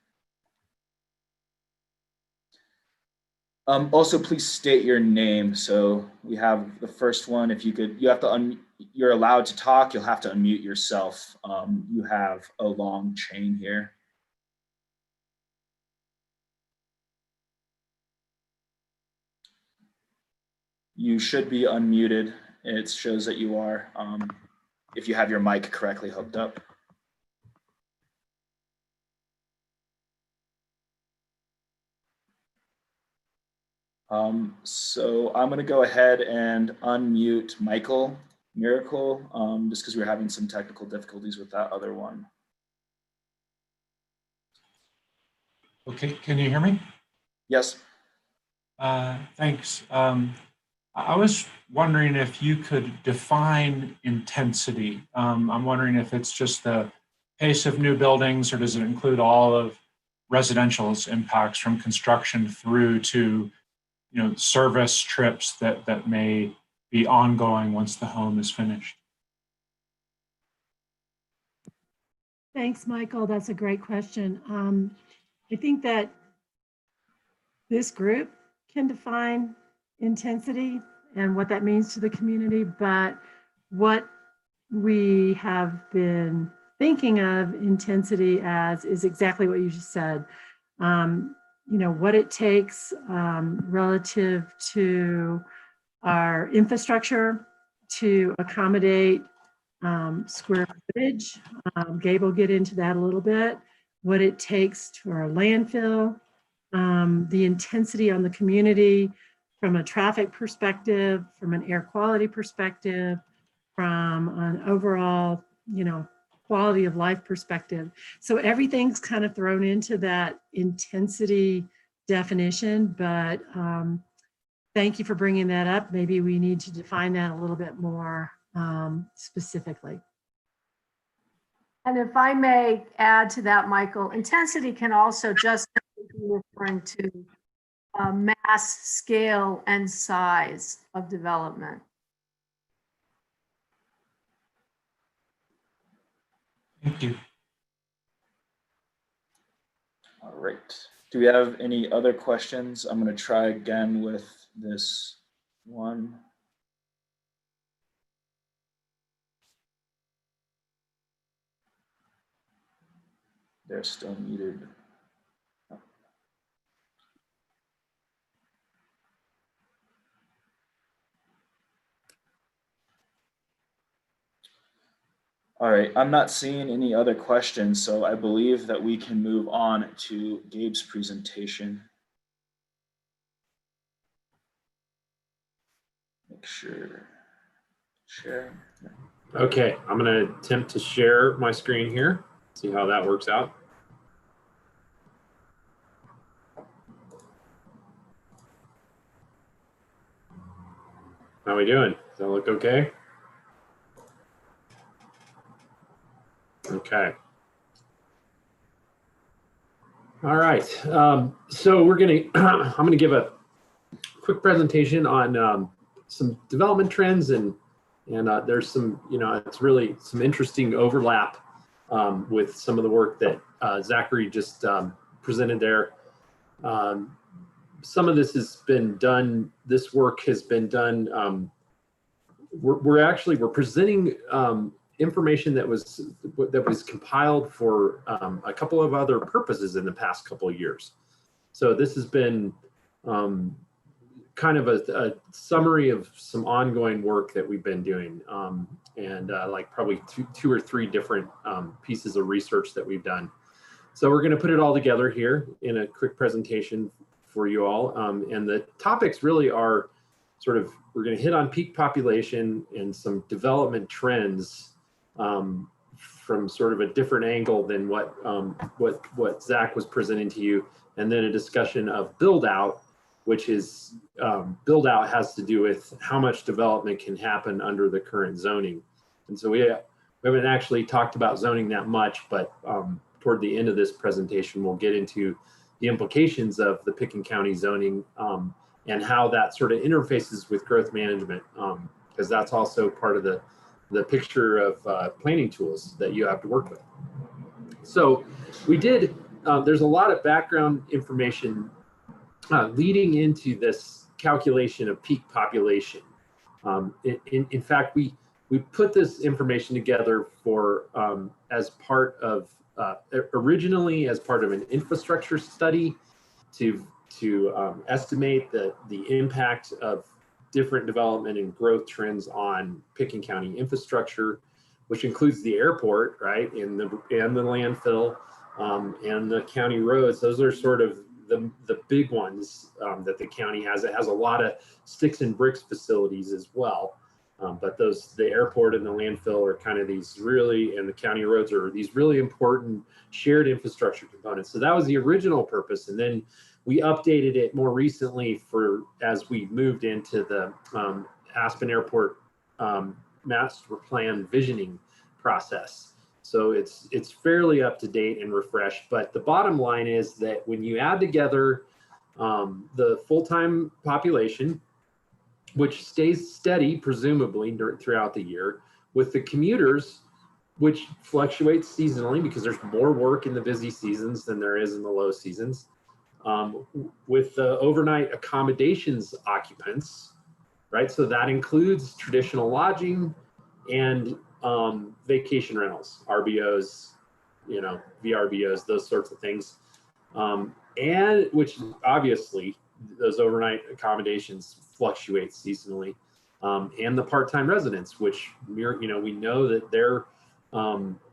Also, please state your name. So we have the first one. If you could, you're allowed to talk. You'll have to unmute yourself. You have a long chain here. You should be unmuted. It shows that you are, if you have your mic correctly hooked up. So I'm going to go ahead and unmute Michael Miracle, just because we're having some technical difficulties with that other one. Okay, can you hear me? Yes. Thanks. I was wondering if you could define intensity. I'm wondering if it's just the pace of new buildings, or does it include all of residential's impacts from construction through to, service trips that may be ongoing once the home is finished? Thanks, Michael. That's a great question. I think that this group can define intensity and what that means to the community, but what we have been thinking of intensity as is exactly what you just said. What it takes relative to our infrastructure to accommodate square footage. Gabe will get into that a little bit, what it takes to our landfill, the intensity on the community from a traffic perspective, from an air quality perspective, from an overall, quality of life perspective. So everything's kind of thrown into that intensity definition, but thank you for bringing that up. Maybe we need to define that a little bit more specifically. And if I may add to that, Michael, intensity can also just be referring to mass, scale, and size of development. Thank you. All right. Do we have any other questions? I'm going to try again with this one. They're still muted. All right, I'm not seeing any other questions, so I believe that we can move on to Gabe's presentation. Make sure, share. Okay, I'm going to attempt to share my screen here, see how that works out. How are we doing? Does that look okay? Okay. All right. So we're going to, I'm going to give a quick presentation on some development trends and there's some, it's really some interesting overlap with some of the work that Zachary just presented there. Some of this has been done, this work has been done, we're presenting information that was compiled for a couple of other purposes in the past couple of years. So this has been kind of a summary of some ongoing work that we've been doing, and like probably two or three different pieces of research that we've done. So we're going to put it all together here in a quick presentation for you all, and the topics really are sort of, we're going to hit on peak population and some development trends from sort of a different angle than what Zach was presenting to you, and then a discussion of build out, which is build out has to do with how much development can happen under the current zoning. And so we haven't actually talked about zoning that much, but toward the end of this presentation, we'll get into the implications of the Pitkin County zoning and how that sort of interfaces with growth management, because that's also part of the picture of planning tools that you have to work with. So we did, there's a lot of background information leading into this calculation of peak population. In fact, we put this information together for as part of originally as part of an infrastructure study to estimate the impact of different development and growth trends on Pitkin County infrastructure, which includes the airport, right, and the landfill and the county roads. Those are sort of the big ones that the county has. It has a lot of sticks and bricks facilities as well. But the airport and the landfill are kind of these really, and the county roads are these really important shared infrastructure components. So that was the original purpose. And then we updated it more recently as we moved into the Aspen Airport master plan visioning process. So it's fairly up to date and refreshed, but the bottom line is that when you add together the full-time population, which stays steady presumably throughout the year, with the commuters, which fluctuates seasonally because there's more work in the busy seasons than there is in the low seasons, with the overnight accommodations occupants, right? So that includes traditional lodging and vacation rentals, RBOs, VRBOs, those sorts of things. And which obviously those overnight accommodations fluctuate seasonally. and the part-time residents, which mirror, we know that their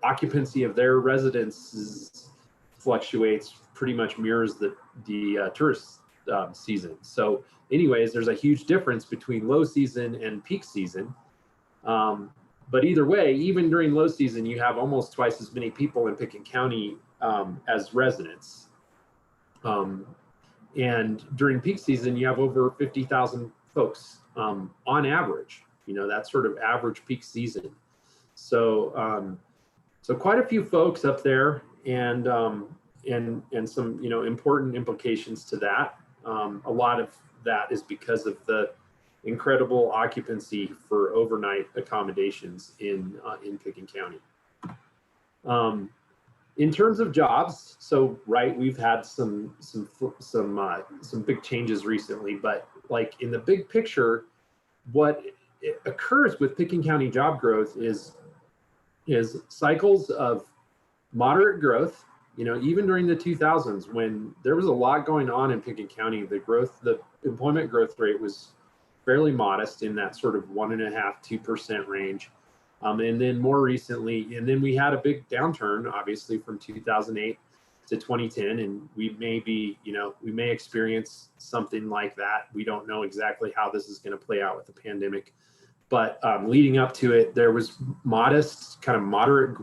occupancy of their residences fluctuates, pretty much mirrors the tourist season. So anyways, there's a huge difference between low season and peak season. But either way, even during low season, you have almost twice as many people in Pitkin County as residents. And during peak season, you have over 50,000 folks on average. That's sort of average peak season. So so quite a few folks up there, and some important implications to that. A lot of that is because of the incredible occupancy for overnight accommodations in Pitkin County. In terms of jobs, so we've had some big changes recently, but like in the big picture, what occurs with Pitkin County job growth is cycles of moderate growth. Even during the 2000s, when there was a lot going on in Pitkin County, the employment growth rate was fairly modest in that sort of 1.5–2% range. And then more recently, and then we had a big downturn, obviously, from 2008 to 2010, and we may experience something like that. We don't know exactly how this is going to play out with the pandemic, but leading up to it, there was kind of moderate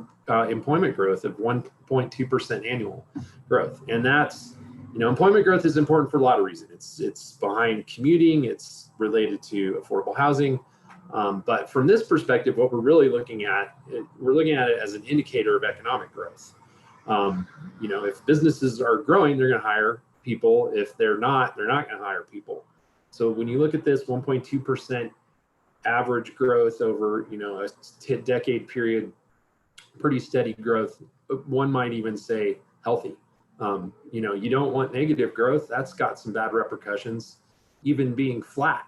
employment growth of 1.2% annual growth, and that's employment growth is important for a lot of reasons. It's behind commuting, it's related to affordable housing. But from this perspective, what we're really looking at it as an indicator of economic growth. If businesses are growing, they're going to hire people. If they're not going to hire people. So when you look at this 1.2% average growth over, a decade period, pretty steady growth, one might even say healthy. You don't want negative growth. That's got some bad repercussions. Even being flat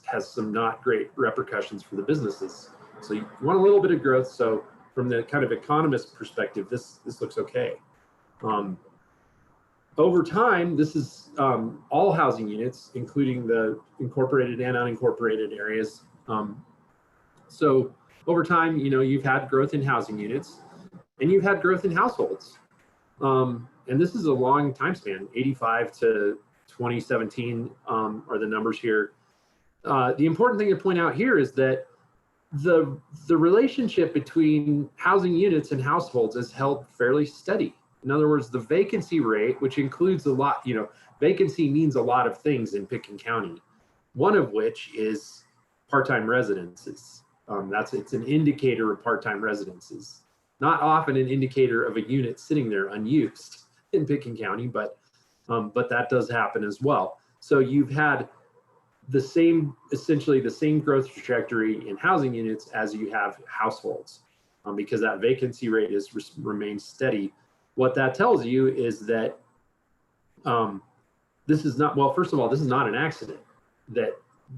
has some not great repercussions for the businesses. So you want a little bit of growth. So from the kind of economist perspective, this looks okay. Over time, this is all housing units, including the incorporated and unincorporated areas. So over time, you've had growth in housing units, and you've had growth in households. And this is a long time span, 85 to 2017 are the numbers here. The important thing to point out here is that the relationship between housing units and households is held fairly steady. In other words, the vacancy rate, which includes a lot, vacancy means a lot of things in Pitkin County, one of which is part-time residences. It's an indicator of part-time residences. Not often an indicator of a unit sitting there unused in Pitkin County, but that does happen as well. So you've had essentially the same growth trajectory in housing units as you have households, because that vacancy rate remains steady. What that tells you is that this is not, well, first of all, this is not an accident that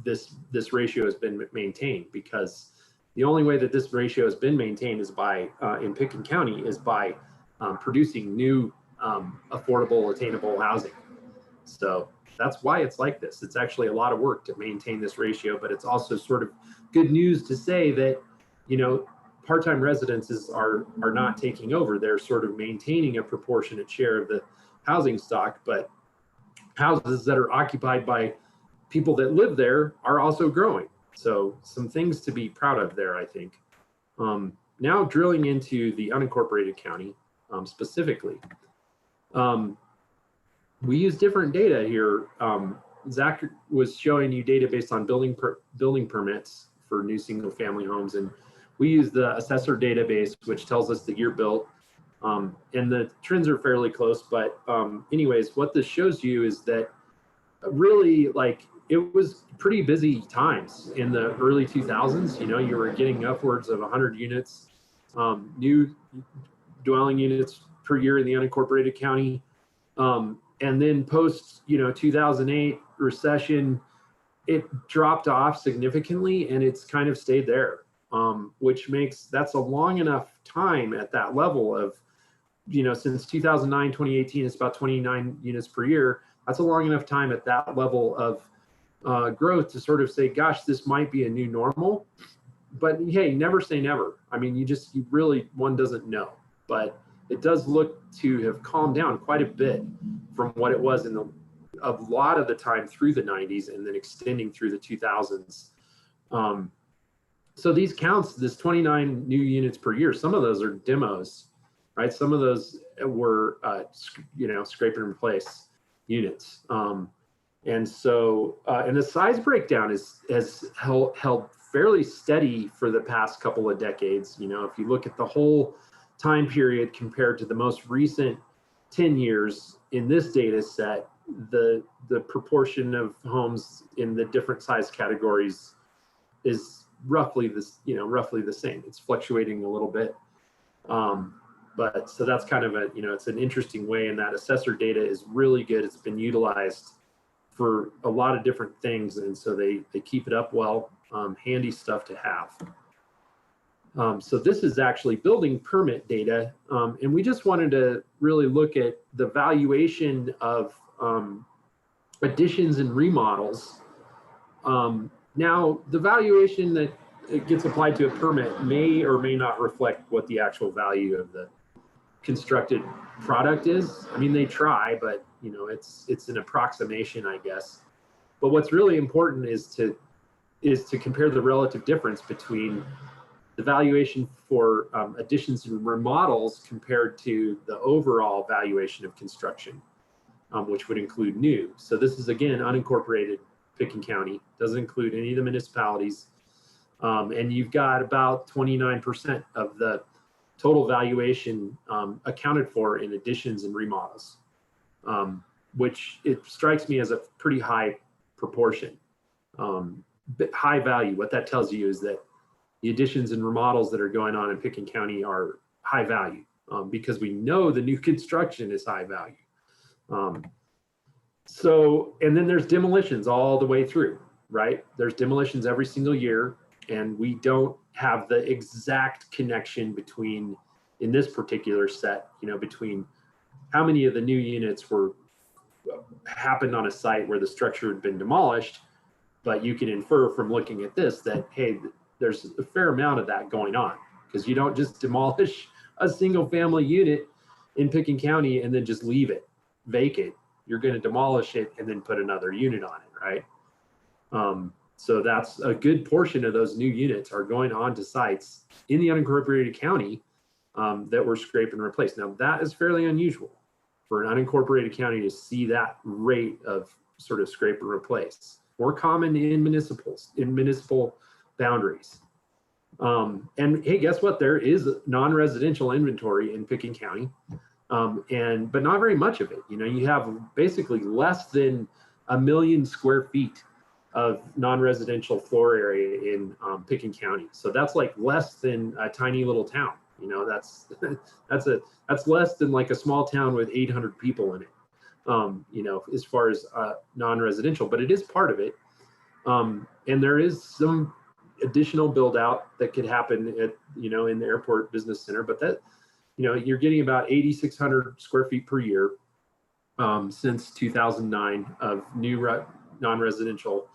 this ratio has been maintained, because the only way that this ratio has been maintained is in Pitkin County is by producing new affordable, attainable housing. So that's why it's like this. It's actually a lot of work to maintain this ratio, but it's also sort of good news to say that, part-time residences are not taking over. They're sort of maintaining a proportionate share of the housing stock, but houses that are occupied by people that live there are also growing. So some things to be proud of there, I think. Now drilling into the unincorporated county specifically. We use different data here. Zach was showing you data based on building permits for new single family homes, and we use the assessor database, which tells us the year built, and the trends are fairly close. But anyways, what this shows you is that really, it was pretty busy times in the early 2000s. You were getting upwards of 100 units, new dwelling units per year in the unincorporated county. And then post 2008 recession, it dropped off significantly, and it's kind of stayed there, which that's a long enough time at that level of, since 2009, 2018, it's about 29 units per year. That's a long enough time at that level of growth to sort of say, gosh, this might be a new normal. But hey, never say never. I mean, you really, one doesn't know. But it does look to have calmed down quite a bit from what it was in a lot of the time through the 90s and then extending through the 2000s. So these counts, this 29 new units per year, some of those are demos, right? Some of those were, scrape and replace units. And so, and the size breakdown has held fairly steady for the past couple of decades. You know, if you look at the whole time period compared to the most recent 10 years in this data set, the proportion of homes in the different size categories is roughly the same. It's fluctuating a little bit. But so that's kind of it's an interesting way, and that assessor data is really good. It's been utilized for a lot of different things, and so they keep it up well. Handy stuff to have. So this is actually building permit data, and we just wanted to really look at the valuation of additions and remodels. Now, the valuation that gets applied to a permit may or may not reflect what the actual value of the constructed product is. I mean, they try, but it's an approximation, I guess. But what's really important is to compare the relative difference between the valuation for additions and remodels compared to the overall valuation of construction, which would include new. So this is, again, unincorporated Pitkin County, doesn't include any of the municipalities. And you've got about 29% of the total valuation accounted for in additions and remodels, which it strikes me as a pretty high proportion. High value. What that tells you is that the additions and remodels that are going on in Pitkin County are high value, because we know the new construction is high value. So, and then there's demolitions all the way through, right? There's demolitions every single year, and we don't have the exact connection between, in this particular set, between how many of the new units happened on a site where the structure had been demolished. But you can infer from looking at this that, hey, there's a fair amount of that going on, because you don't just demolish a single family unit in Pitkin County and then just leave it vacant. You're going to demolish it and then put another unit on it, right? So that's a good portion of those new units are going on to sites in the unincorporated county that were scrape and replace. Now, that is fairly unusual for an unincorporated county to see that rate of sort of scrape and replace. More common in municipal boundaries. And hey, guess what? There is non-residential inventory in Pitkin County, but not very much of it. You have basically less than 1 million square feet of non-residential floor area in Pitkin County. So that's like less than a tiny little town. That's less than like a small town with 800 people in it. As far as non-residential, but it is part of it. And there is some additional build out that could happen at, in the airport business center, but that, you're getting about 8,600 square feet per year since 2009 of new non-residential.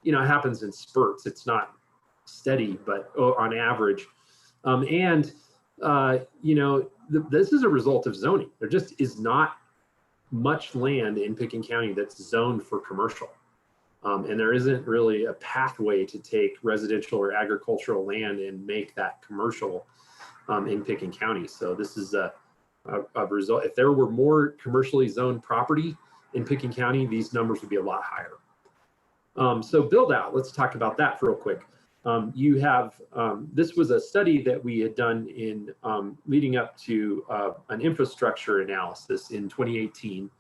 It happens in spurts. It's not steady, but on average. This is a result of zoning. There just is not much land in Pitkin County that's zoned for commercial. And there isn't really a pathway to take residential or agricultural land and make that commercial in Pitkin County. So this is a result. If there were more commercially zoned property in Pitkin County, these numbers would be a lot higher. So build out, let's talk about that real quick. You have, this was a study that we had done in leading up to an infrastructure analysis in 2018.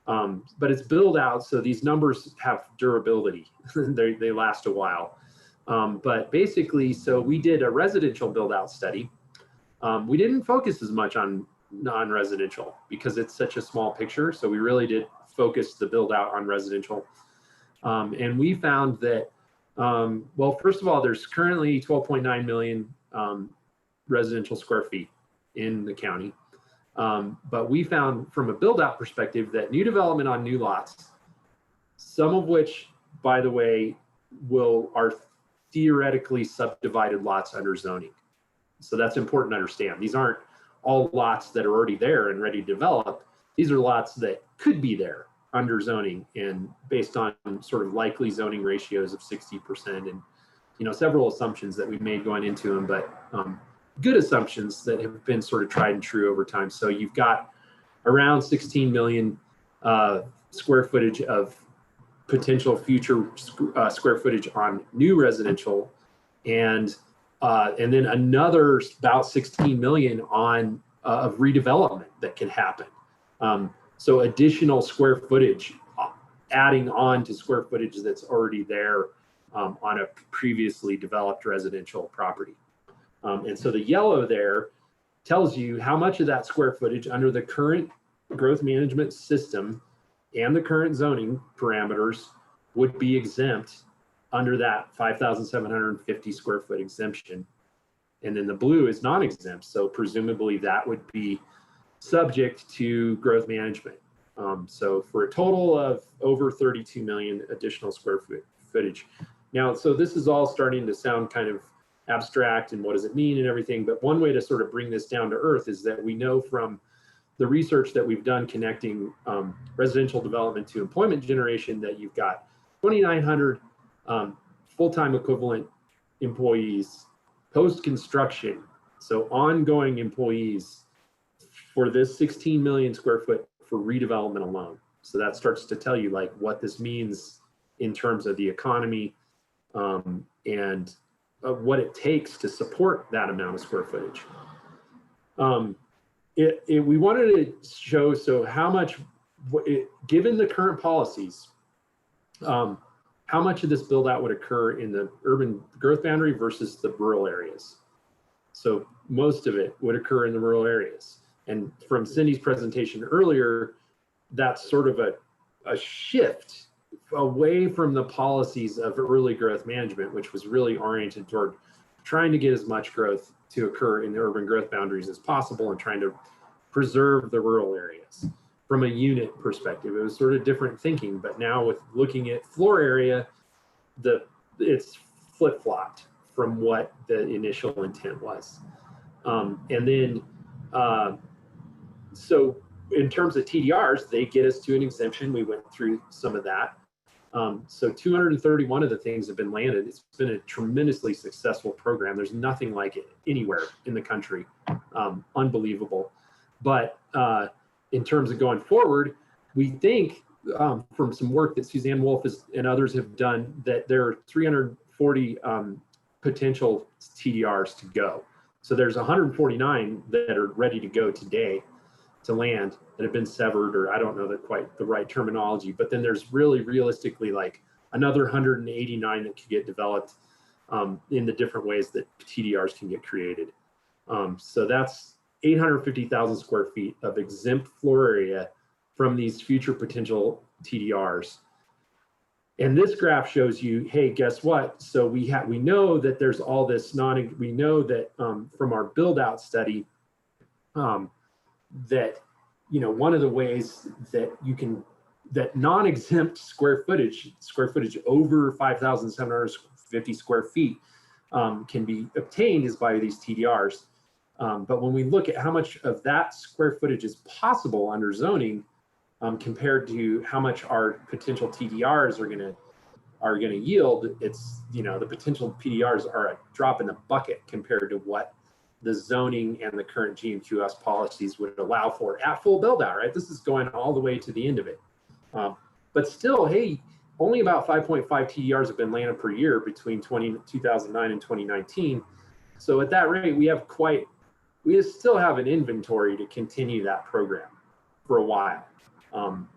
But it's build out, so these numbers have durability. they last a while. But basically, so we did a residential build out study. We didn't focus as much on non-residential because it's such a small picture. So we really did focus the build out on residential. And we found that, well, first of all, there's currently 12.9 million residential square feet in the county. But we found from a build out perspective that new development on new lots, some of which by the way, are theoretically subdivided lots under zoning. So that's important to understand. These aren't all lots that are already there and ready to develop. These are lots that could be there under zoning and based on sort of likely zoning ratios of 60% and, you know, several assumptions that we made going into them, but good assumptions that have been sort of tried and true over time. So you've got around 16 million square footage of potential future square footage on new residential, and then another about 16 million on of redevelopment that can happen. So additional square footage, adding on to square footage that's already there on a previously developed residential property. And so the yellow there tells you how much of that square footage under the current growth management system and the current zoning parameters would be exempt under that 5,750 square foot exemption. And then the blue is non-exempt. So presumably that would be subject to growth management. So for a total of over 32 million additional square footage. Now, so this is all starting to sound kind of abstract and what does it mean and everything, but one way to sort of bring this down to earth is that we know from the research that we've done connecting residential development to employment generation that you've got 2,900 full-time equivalent employees post-construction, so ongoing employees for this 16 million square foot for redevelopment alone. So that starts to tell you like what this means in terms of the economy and what it takes to support that amount of square footage. We wanted to show, so how much, given the current policies, how much of this build out would occur in the urban growth boundary versus the rural areas. So most of it would occur in the rural areas. And from Cindy's presentation earlier, that's sort of a shift away from the policies of early growth management, which was really oriented toward trying to get as much growth to occur in the urban growth boundaries as possible and trying to preserve the rural areas. From a unit perspective, it was sort of different thinking, but now with looking at floor area, it's flip-flopped from what the initial intent was. And then, so in terms of TDRs, they get us to an exemption. We went through some of that. So 231 of the things have been landed. It's been a tremendously successful program. There's nothing like it anywhere in the country. Unbelievable. But in terms of going forward, we think from some work that Suzanne Wolf and others have done that there are 340 potential TDRs to go. So there's 149 that are ready to go today to land that have been severed, or I don't know quite the right terminology, but then there's really realistically like another 189 that could get developed in the different ways that TDRs can get created. So that's 850,000 square feet of exempt floor area from these future potential TDRs. And this graph shows you, hey, guess what? So we know that there's all this we know that from our build out study that, you know, one of the ways that you can, that non-exempt square footage over 5,750 square feet can be obtained is by these TDRs. But when we look at how much of that square footage is possible under zoning compared to how much our potential TDRs are gonna yield, it's, you know, the potential PDRs are a drop in the bucket compared to what the zoning and the current GMQS policies would allow for at full build out, right? This is going all the way to the end of it. But still, hey, only about 5.5 TDRs have been landed per year between 2009 and 2019. So at that rate, we still have an inventory to continue that program for a while,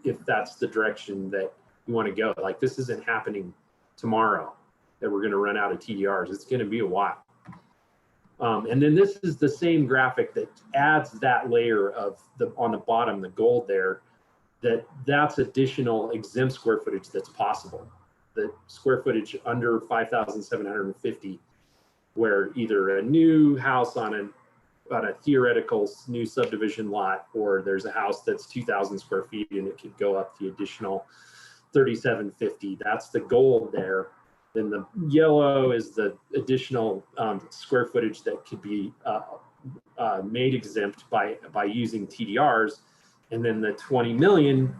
if that's the direction that you want to go. Like, this isn't happening tomorrow that we're going to run out of TDRs. It's going to be a while. And then this is the same graphic that adds that layer of on the bottom, the gold there, that's additional exempt square footage that's possible. The square footage under 5,750, where either a new house on a theoretical new subdivision lot, or there's a house that's 2,000 square feet and it could go up the additional 3750. That's the gold there. Then the yellow is the additional square footage that could be made exempt by using TDRs. And then the 20 million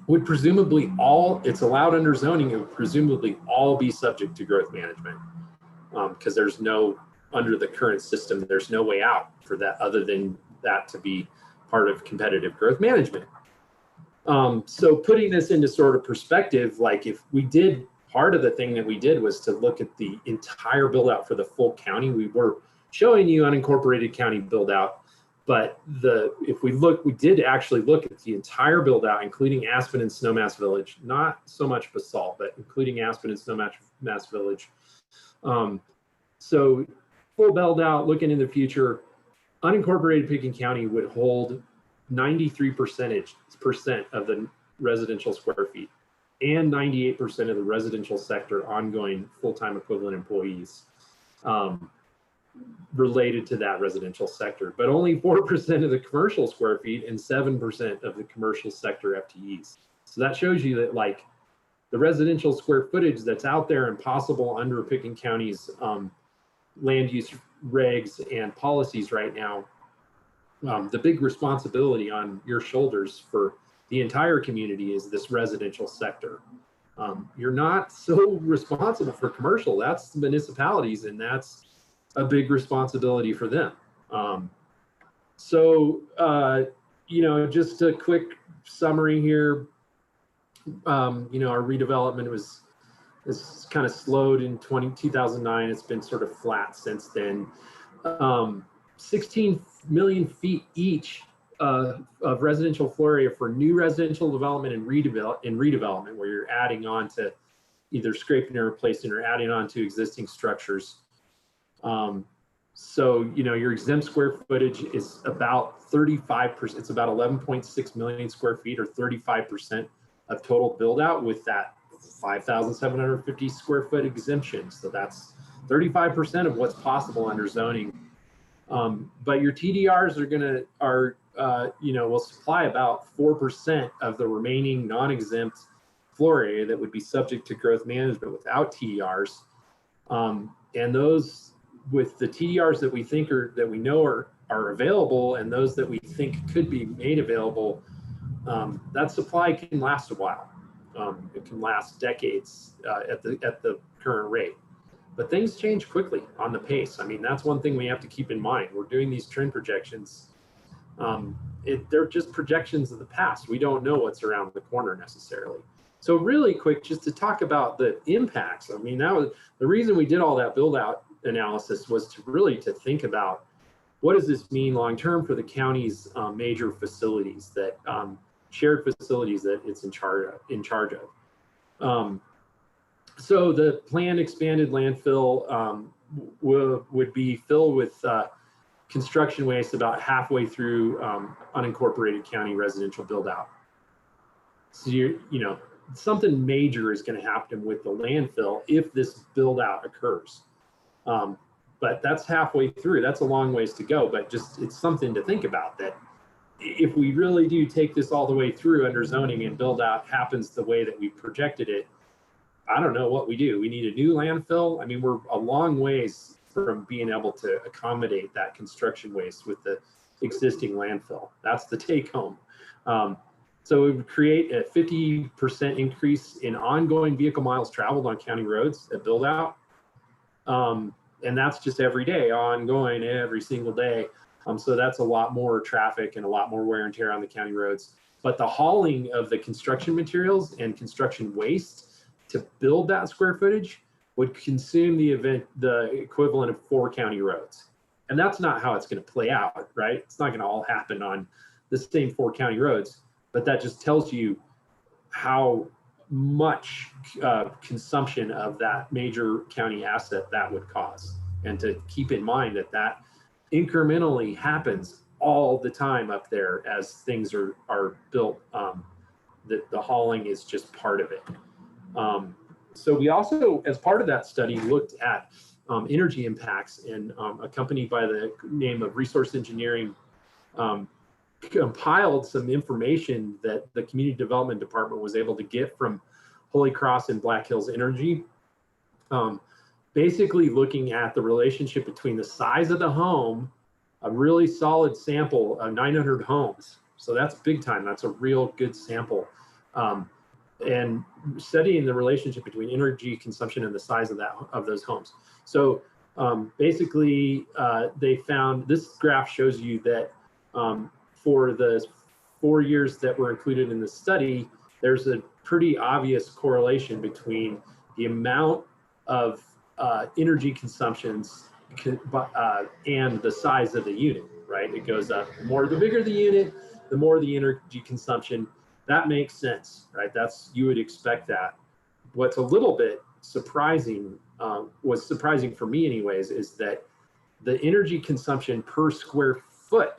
would presumably all, it's allowed under zoning, it would presumably all be subject to growth management. Because there's no, under the current system, there's no way out for that other than that to be part of competitive growth management. So putting this into sort of perspective, like if we did, part of the thing that we did was to look at the entire build out for the full county. We were showing you unincorporated county build out, but if we look, we did actually look at the entire build out, including Aspen and Snowmass Village, not so much Basalt, but including Aspen and Snowmass Village. So full build out, looking in the future, unincorporated Pitkin County would hold 93% of the residential square feet and 98% of the residential sector ongoing full-time equivalent employees related to that residential sector, but only 4% of the commercial square feet and 7% of the commercial sector FTEs. So that shows you that like the residential square footage that's out there and possible under Pitkin County's land use regs and policies right now, the big responsibility on your shoulders for the entire community is this residential sector. You're not so responsible for commercial, that's the municipalities, and that's a big responsibility for them. You know, just a quick summary here. You know, our redevelopment was kind of slowed in 2009. It's been sort of flat since then. 16 million feet each of residential floor area for new residential development and redevelopment, where you're adding on to either scraping or replacing or adding on to existing structures. So, you know, your exempt square footage is about 35%. It's about 11.6 million square feet, or 35% of total build out, with that 5,750 square foot exemption. So that's 35% of what's possible under zoning. But your TDRs you know, will supply about 4% of the remaining non-exempt floor area that would be subject to growth management without TDRs. And those with the TDRs that we think that we know are available, and those that we think could be made available, that supply can last a while. It can last decades at the current rate. But things change quickly on the pace. I mean, that's one thing we have to keep in mind. We're doing these trend projections. They're just projections of the past. We don't know what's around the corner necessarily. So really quick, just to talk about the impacts. I mean, that was the reason we did all that build out analysis, was to really think about what does this mean long term for the county's major facilities, that shared facilities that it's in charge of. So the planned expanded landfill would be filled with construction waste about halfway through unincorporated county residential build out. So you know, something major is going to happen with the landfill if this build out occurs. But that's halfway through. That's a long ways to go, but just it's something to think about, that if we really do take this all the way through under zoning and build out happens the way that we projected it, I don't know what we do. We need a new landfill. I mean, we're a long ways from being able to accommodate that construction waste with the existing landfill. That's the take home. So it would create a 50% increase in ongoing vehicle miles traveled on county roads at build out. And that's just every day, ongoing, every single day. So that's a lot more traffic and a lot more wear and tear on the county roads. But the hauling of the construction materials and construction waste to build that square footage would consume the equivalent of 4 county roads. And that's not how it's going to play out, right? It's not going to all happen on the same 4 county roads, but that just tells you how much consumption of that major county asset that would cause. And to keep in mind that that incrementally happens all the time up there as things are built, that the hauling is just part of it. So we also, as part of that study, looked at energy impacts, and a company by the name of Resource Engineering compiled some information that the Community Development Department was able to get from Holy Cross and Black Hills Energy. Basically looking at the relationship between the size of the home, a really solid sample of 900 homes. So that's big time. That's a real good sample. And studying the relationship between energy consumption and the size of those homes. So basically, they found, this graph shows you that for the 4 years that were included in the study, there's a pretty obvious correlation between the amount of energy consumptions and the size of the unit, right? It goes up. The bigger the unit, the more the energy consumption. That makes sense, right? You would expect that. What's a little bit surprising, was surprising for me anyways, is that the energy consumption per square foot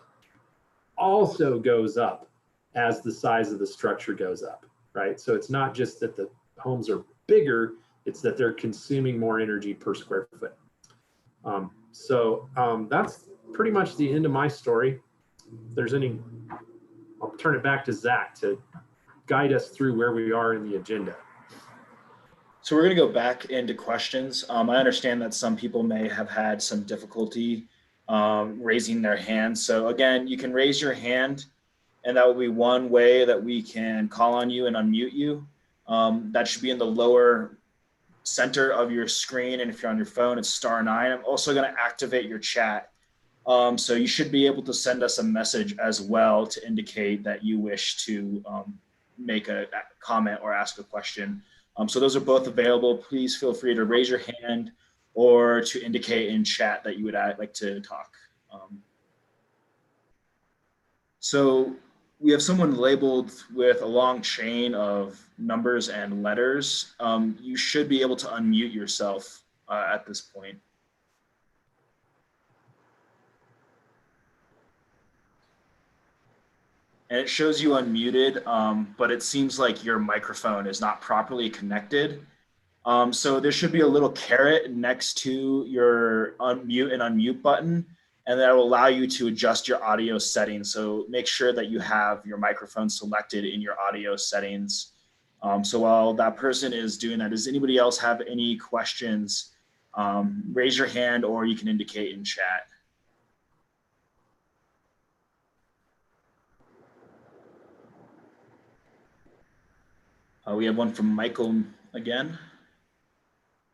also goes up as the size of the structure goes up, right? So it's not just that the homes are bigger, it's that they're consuming more energy per square foot. That's pretty much the end of my story. If there's any, I'll turn it back to Zach to guide us through where we are in the agenda. So we're going to go back into questions. I understand that some people may have had some difficulty raising their hand. So again, you can raise your hand, and that will be one way that we can call on you and unmute you. That should be in the lower center of your screen. And if you're on your phone, it's *9. I'm also going to activate your chat. So you should be able to send us a message as well to indicate that you wish to make a comment or ask a question. So those are both available. Please feel free to raise your hand or to indicate in chat that you would like to talk. So we have someone labeled with a long chain of numbers and letters. You should be able to unmute yourself at this point. And it shows you unmuted, but it seems like your microphone is not properly connected. So there should be a little caret next to your unmute and unmute button, and that will allow you to adjust your audio settings. So make sure that you have your microphone selected in your audio settings. So while that person is doing that, does anybody else have any questions? Raise your hand or you can indicate in chat. We have one from Michael again.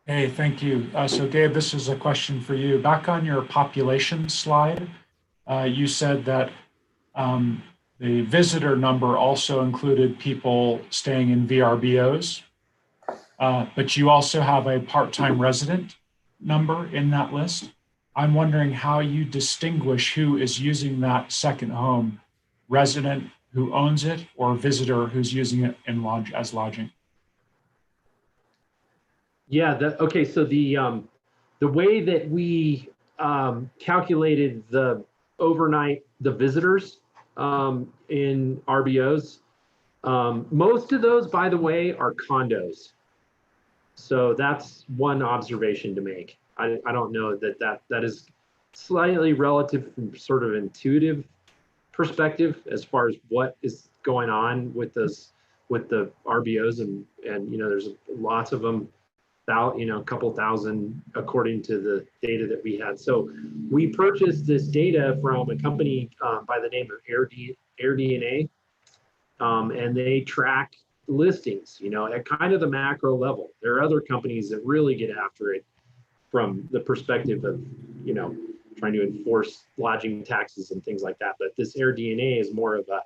Hey, thank you. So Gabe, this is a question for you. Back on your population slide, you said that the visitor number also included people staying in VRBOs, but you also have a part-time resident number in that list. I'm wondering how you distinguish who is using that second home, resident who owns it or visitor who's using it as lodging. Yeah, okay, so the way that we calculated the visitors in RBOs, most of those, by the way, are condos. So that's one observation to make. I don't know that is slightly relative from sort of intuitive perspective as far as what is going on with the RBOs, and there's lots of them, a couple thousand according to the data that we had. So we purchased this data from a company by the name of AirDNA, and they track listings, at kind of the macro level. There are other companies that really get after it from the perspective of, trying to enforce lodging taxes and things like that. But this AirDNA is more of a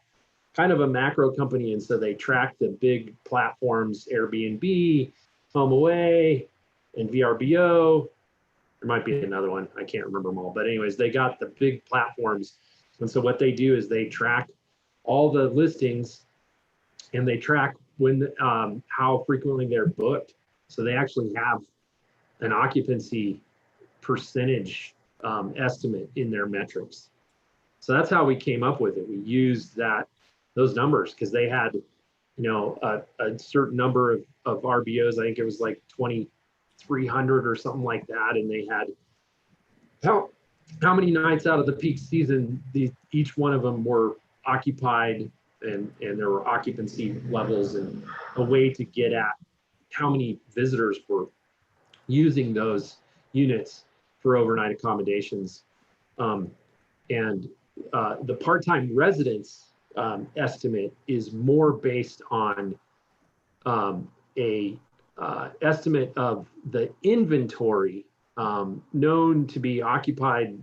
kind of a macro company. And so they track the big platforms, Airbnb, HomeAway, and VRBO. There might be another one. I can't remember them all. But anyways, they got the big platforms. And so what they do is they track all the listings, and they track how frequently they're booked. So they actually have an occupancy percentage estimate in their metrics. So that's how we came up with it. We used those numbers because they had, a certain number of RBOs. I think it was like 2,300 or something like that. And they had how many nights out of the peak season each one of them were occupied, and there were occupancy levels and a way to get at how many visitors were using those units for overnight accommodations. And the part-time residence estimate is more based on a estimate of the inventory known to be occupied,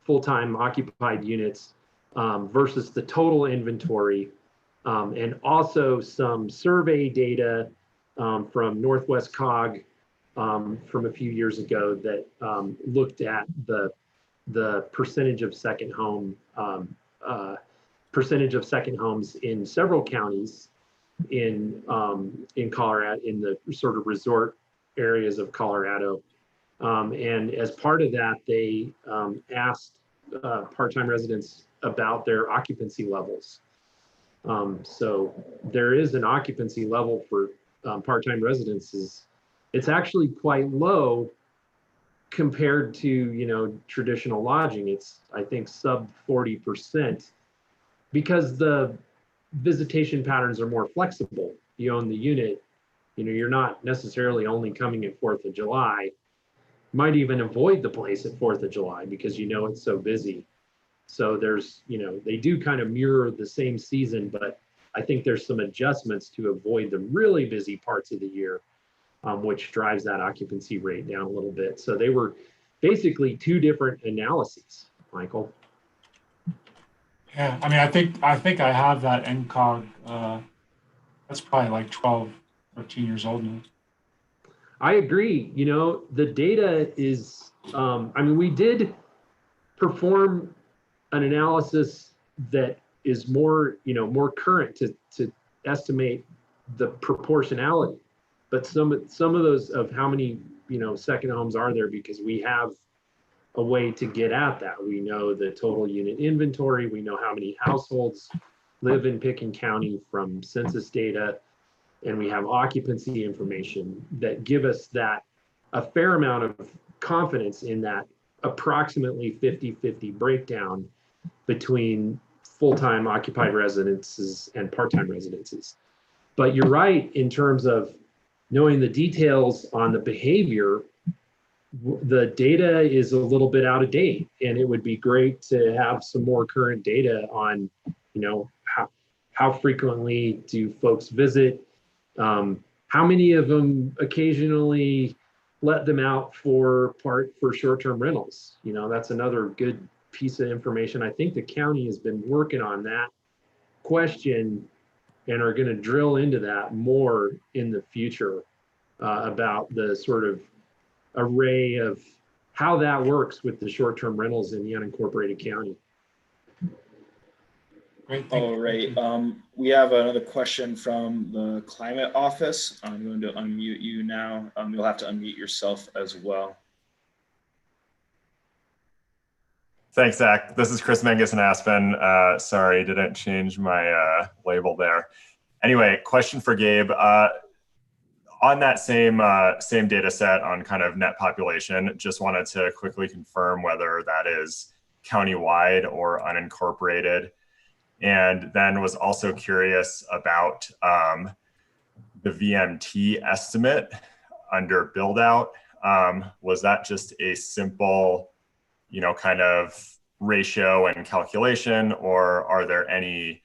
full-time occupied units versus the total inventory, and also some survey data from Northwest COG from a few years ago that looked at the percentage of second home percentage of second homes in several counties in Colorado, in the sort of resort areas of Colorado. And as part of that, they asked part-time residents about their occupancy levels. So there is an occupancy level for part-time residences. It's actually quite low compared to, you know, traditional lodging. It's, I think, sub 40%, because the visitation patterns are more flexible. You own the unit, you know, you're not necessarily only coming at 4th of July. You might even avoid the place at 4th of July because you know it's so busy. So there's, you know, they do kind of mirror the same season, but I think there's some adjustments to avoid the really busy parts of the year, which drives that occupancy rate down a little bit. So they were basically two different analyses, Michael. Yeah, I mean, I think I have that NCOG. That's probably like 12, 13 years old now. I agree. You know, the data is, I mean, we did perform an analysis that is more, you know, more current to estimate the proportionality. But some of those of how many, you know, second homes are there, because we have a way to get at that. We know the total unit inventory. We know how many households live in Pitkin County from census data, and we have occupancy information that give us that a fair amount of confidence in that approximately 50-50 breakdown between full-time occupied residences and part-time residences. But you're right in terms of knowing the details on the behavior. The data is a little bit out of date, and it would be great to have some more current data on, you know, how frequently do folks visit, how many of them occasionally let them out for short-term rentals. You know, that's another good piece of information. I think the county has been working on that question and are going to drill into that more in the future about the sort of array of how that works with the short-term rentals in the unincorporated county. Great. Thank All you. right. We have another question from the climate office. I'm going to unmute you now. You'll have to unmute yourself as well. Thanks, Zach. This is Chris Menges in Aspen. Sorry, didn't change my label there. Anyway, question for Gabe. On that same data set on kind of net population, just wanted to quickly confirm whether that is countywide or unincorporated. And then was also curious about the VMT estimate under build out. Was that just a simple, you know, kind of ratio and calculation, or are there any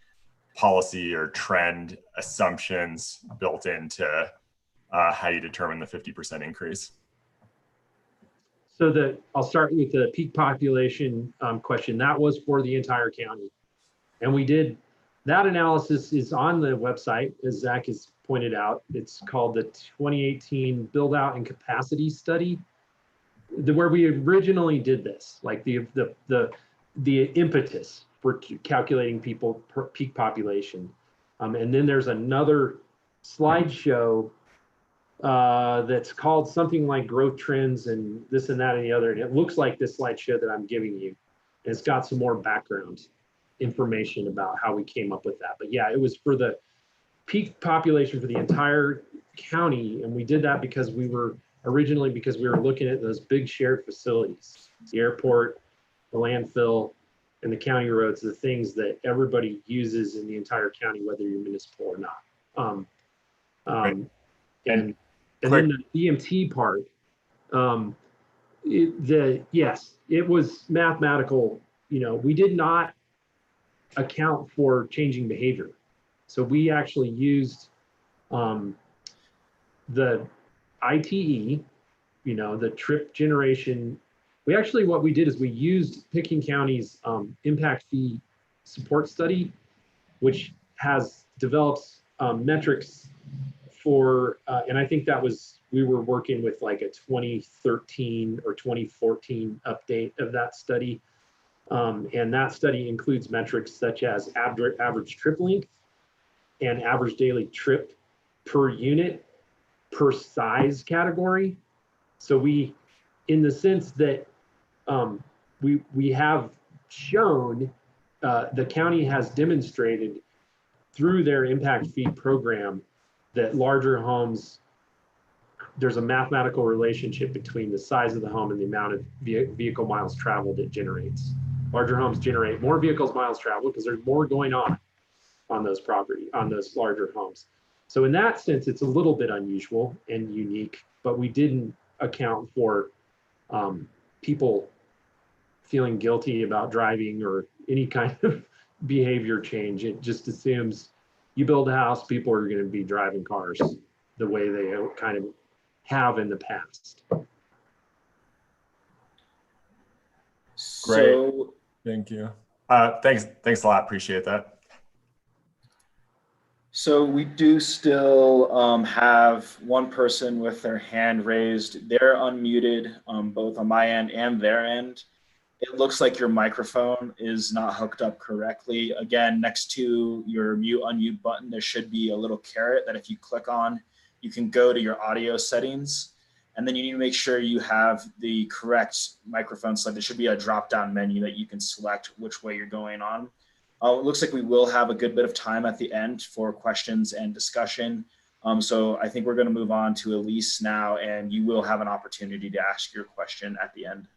policy or trend assumptions built into how you determine the 50% increase? So I'll start with the peak population question. That was for the entire county. And we did, that analysis is on the website, as Zach has pointed out. It's called the 2018 Build Out and Capacity Study, where we originally did this, like the impetus for calculating peak population. And then there's another slideshow that's called something like growth trends and this and that and the other. And it looks like this slideshow that I'm giving you. And it's got some more background information about how we came up with that. But yeah, it was for the peak population for the entire county. And we did that because we were looking at those big shared facilities, the airport, the landfill, and the county roads, the things that everybody uses in the entire county, whether you're municipal or not. And then the EMT part, yes, it was mathematical. We did not account for changing behavior. So we actually used the ITE, the trip generation. What we did is we used Pitkin County's impact fee support study, which develops metrics for, and I think we were working with like a 2013 or 2014 update of that study. And that study includes metrics such as average trip length and average daily trip per unit per size category. So in the sense that we have shown, the county has demonstrated through their impact fee program that larger homes, there's a mathematical relationship between the size of the home and the amount of vehicle miles traveled it generates. Larger homes generate more vehicles miles traveled because there's more going on those larger homes. So in that sense, it's a little bit unusual and unique, but we didn't account for people feeling guilty about driving or any kind of behavior change. It just assumes you build a house, people are going to be driving cars the way they kind of have in the past. Great. So, Thank you. Thanks a lot. Appreciate that. so we do still have one person with their hand raised. They're unmuted, both on my end and their end. It looks like your microphone is not hooked up correctly. Again, next to your mute unmute button, there should be a little caret that if you click on, you can go to your audio settings, and then you need to make sure you have the correct microphone select. There should be a drop-down menu that you can select which way you're going on. It looks like we will have a good bit of time at the end for questions and discussion. So I think we're going to move on to Elise now, and you will have an opportunity to ask your question at the end.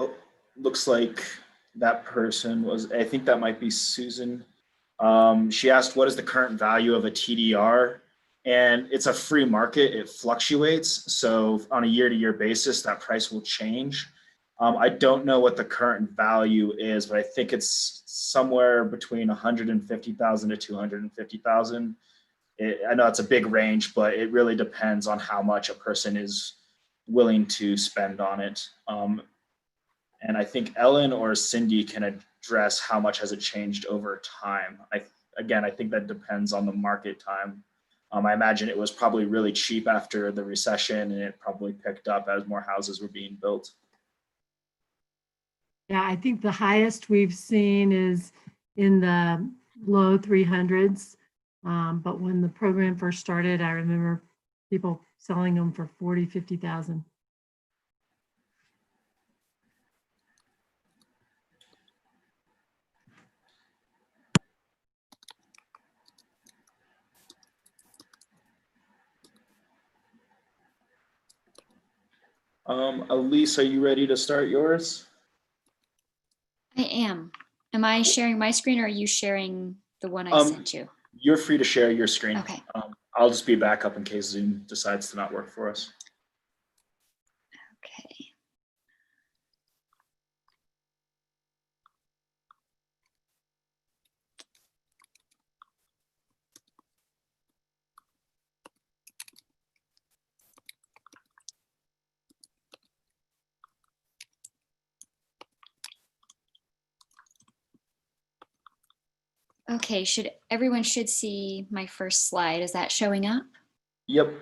Oh, looks like that person was, I think that might be Susan. She asked, what is the current value of a TDR? And it's a free market, it fluctuates. So on a year-to-year basis, that price will change. I don't know what the current value is, but I think it's somewhere between 150,000 to 250,000. I know it's a big range, but it really depends on how much a person is willing to spend on it. And I think Ellen or Cindy can address how much has it changed over time. I think that depends on the market time. I imagine it was probably really cheap after the recession, and it probably picked up as more houses were being built. Yeah, I think the highest we've seen is in the low 300s. But when the program first started, I remember people selling them for 40, 50,000. Elise, are you ready to start yours? I am. Am I sharing my screen or are you sharing the one I sent you? You're free to share your screen. Okay. I'll just be back up in case Zoom decides to not work for us. Okay. Okay, everyone should see my first slide. Is that showing up? Yep.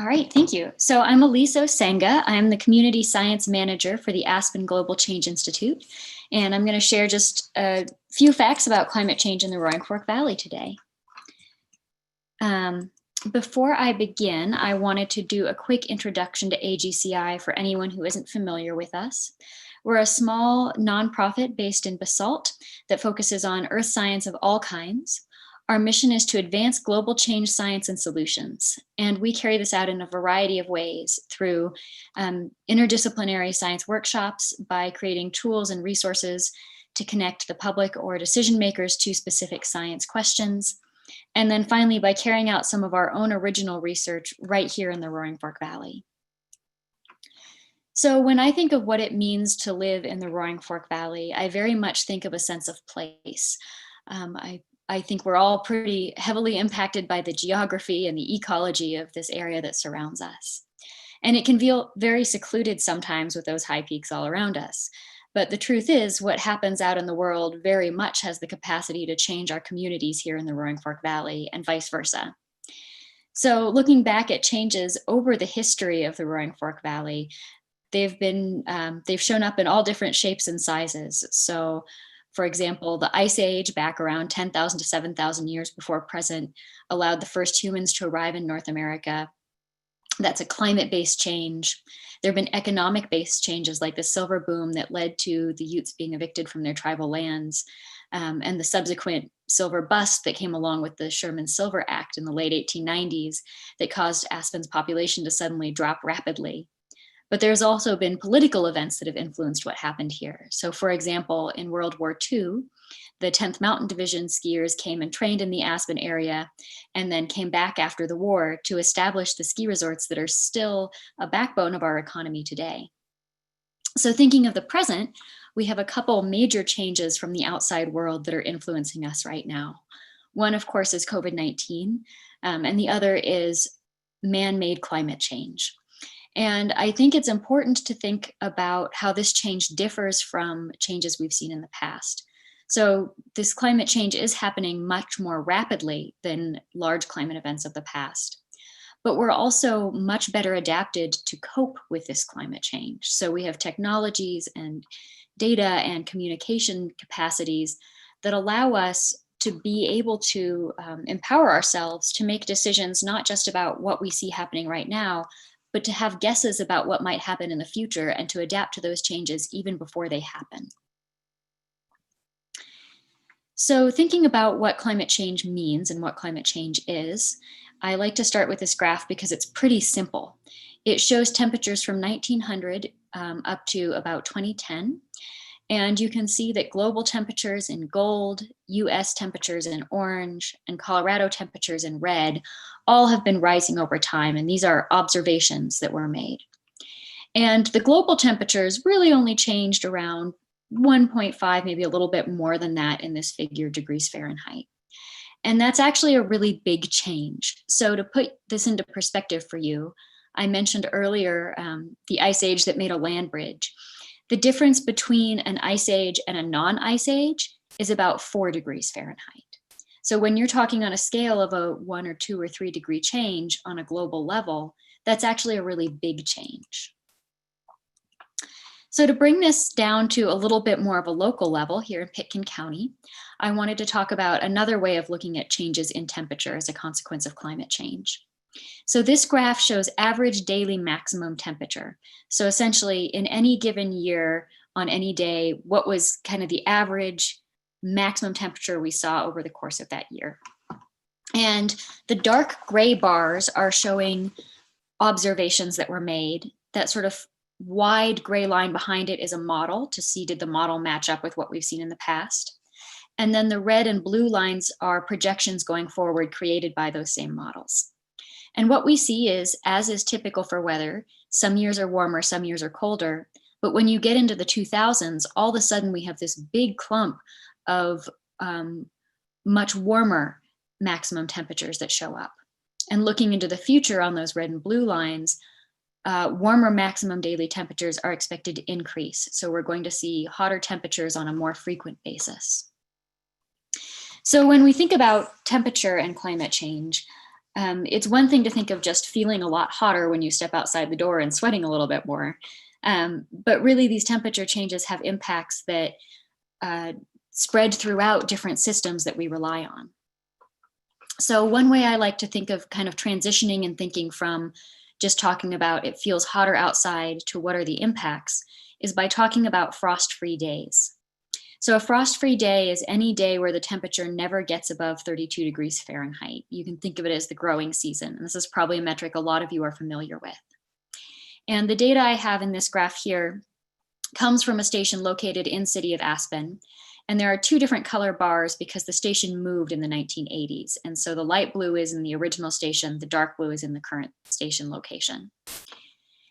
All right, thank you. So I'm Elise Osenga. I'm the Community Science Manager for the Aspen Global Change Institute. And I'm going to share just a few facts about climate change in the Roaring Fork Valley today. Before I begin, I wanted to do a quick introduction to AGCI for anyone who isn't familiar with us. We're a small nonprofit based in Basalt that focuses on earth science of all kinds. Our mission is to advance global change science and solutions, and we carry this out in a variety of ways through interdisciplinary science workshops, by creating tools and resources to connect the public or decision makers to specific science questions, and then finally by carrying out some of our own original research right here in the Roaring Fork Valley. So when I think of what it means to live in the Roaring Fork Valley, I very much think of a sense of place. I think we're all pretty heavily impacted by the geography and the ecology of this area that surrounds us. And it can feel very secluded sometimes with those high peaks all around us. But the truth is, what happens out in the world very much has the capacity to change our communities here in the Roaring Fork Valley and vice versa. So looking back at changes over the history of the Roaring Fork Valley, they've shown up in all different shapes and sizes. So for example, the Ice Age back around 10,000 to 7,000 years before present allowed the first humans to arrive in North America. That's a climate-based change. There have been economic-based changes like the silver boom that led to the Utes being evicted from their tribal lands, and the subsequent silver bust that came along with the Sherman Silver Act in the late 1890s that caused Aspen's population to suddenly drop rapidly. But there's also been political events that have influenced what happened here. So for example, in World War II, the 10th Mountain Division skiers came and trained in the Aspen area and then came back after the war to establish the ski resorts that are still a backbone of our economy today. So thinking of the present, we have a couple major changes from the outside world that are influencing us right now. One, of course, is COVID-19, and the other is man-made climate change. And I think it's important to think about how this change differs from changes we've seen in the past. So this climate change is happening much more rapidly than large climate events of the past. But we're also much better adapted to cope with this climate change. So we have technologies and data and communication capacities that allow us to be able to empower ourselves to make decisions not just about what we see happening right now, but to have guesses about what might happen in the future and to adapt to those changes even before they happen. So thinking about what climate change means and what climate change is, I like to start with this graph because it's pretty simple. It shows temperatures from 1900 up to about 2010. And you can see that global temperatures in gold, US temperatures in orange, and Colorado temperatures in red all have been rising over time. And these are observations that were made. And the global temperatures really only changed around 1.5, maybe a little bit more than that in this figure, degrees Fahrenheit. And that's actually a really big change. So to put this into perspective for you, I mentioned earlier the ice age that made a land bridge. The difference between an ice age and a non-ice age is about 4 degrees Fahrenheit. So when you're talking on a scale of a 1 or 2 or 3 degree change on a global level, that's actually a really big change. So to bring this down to a little bit more of a local level here in Pitkin County, I wanted to talk about another way of looking at changes in temperature as a consequence of climate change. So this graph shows average daily maximum temperature. So essentially in any given year on any day, what was kind of the average maximum temperature we saw over the course of that year. And the dark gray bars are showing observations that were made. That sort of wide gray line behind it is a model to see did the model match up with what we've seen in the past. And then the red and blue lines are projections going forward created by those same models. And what we see is, as is typical for weather, some years are warmer, some years are colder. But when you get into the 2000s, all of a sudden we have this big clump of much warmer maximum temperatures that show up. And looking into the future on those red and blue lines, warmer maximum daily temperatures are expected to increase. So we're going to see hotter temperatures on a more frequent basis. So when we think about temperature and climate change, it's one thing to think of just feeling a lot hotter when you step outside the door and sweating a little bit more. But really these temperature changes have impacts that spread throughout different systems that we rely on. So one way I like to think of kind of transitioning and thinking from just talking about it feels hotter outside to what are the impacts is by talking about frost-free days. So a frost-free day is any day where the temperature never gets above 32 degrees Fahrenheit. You can think of it as the growing season. And this is probably a metric a lot of you are familiar with. And the data I have in this graph here comes from a station located in City of Aspen. And there are two different color bars because the station moved in the 1980s. And so the light blue is in the original station, the dark blue is in the current station location.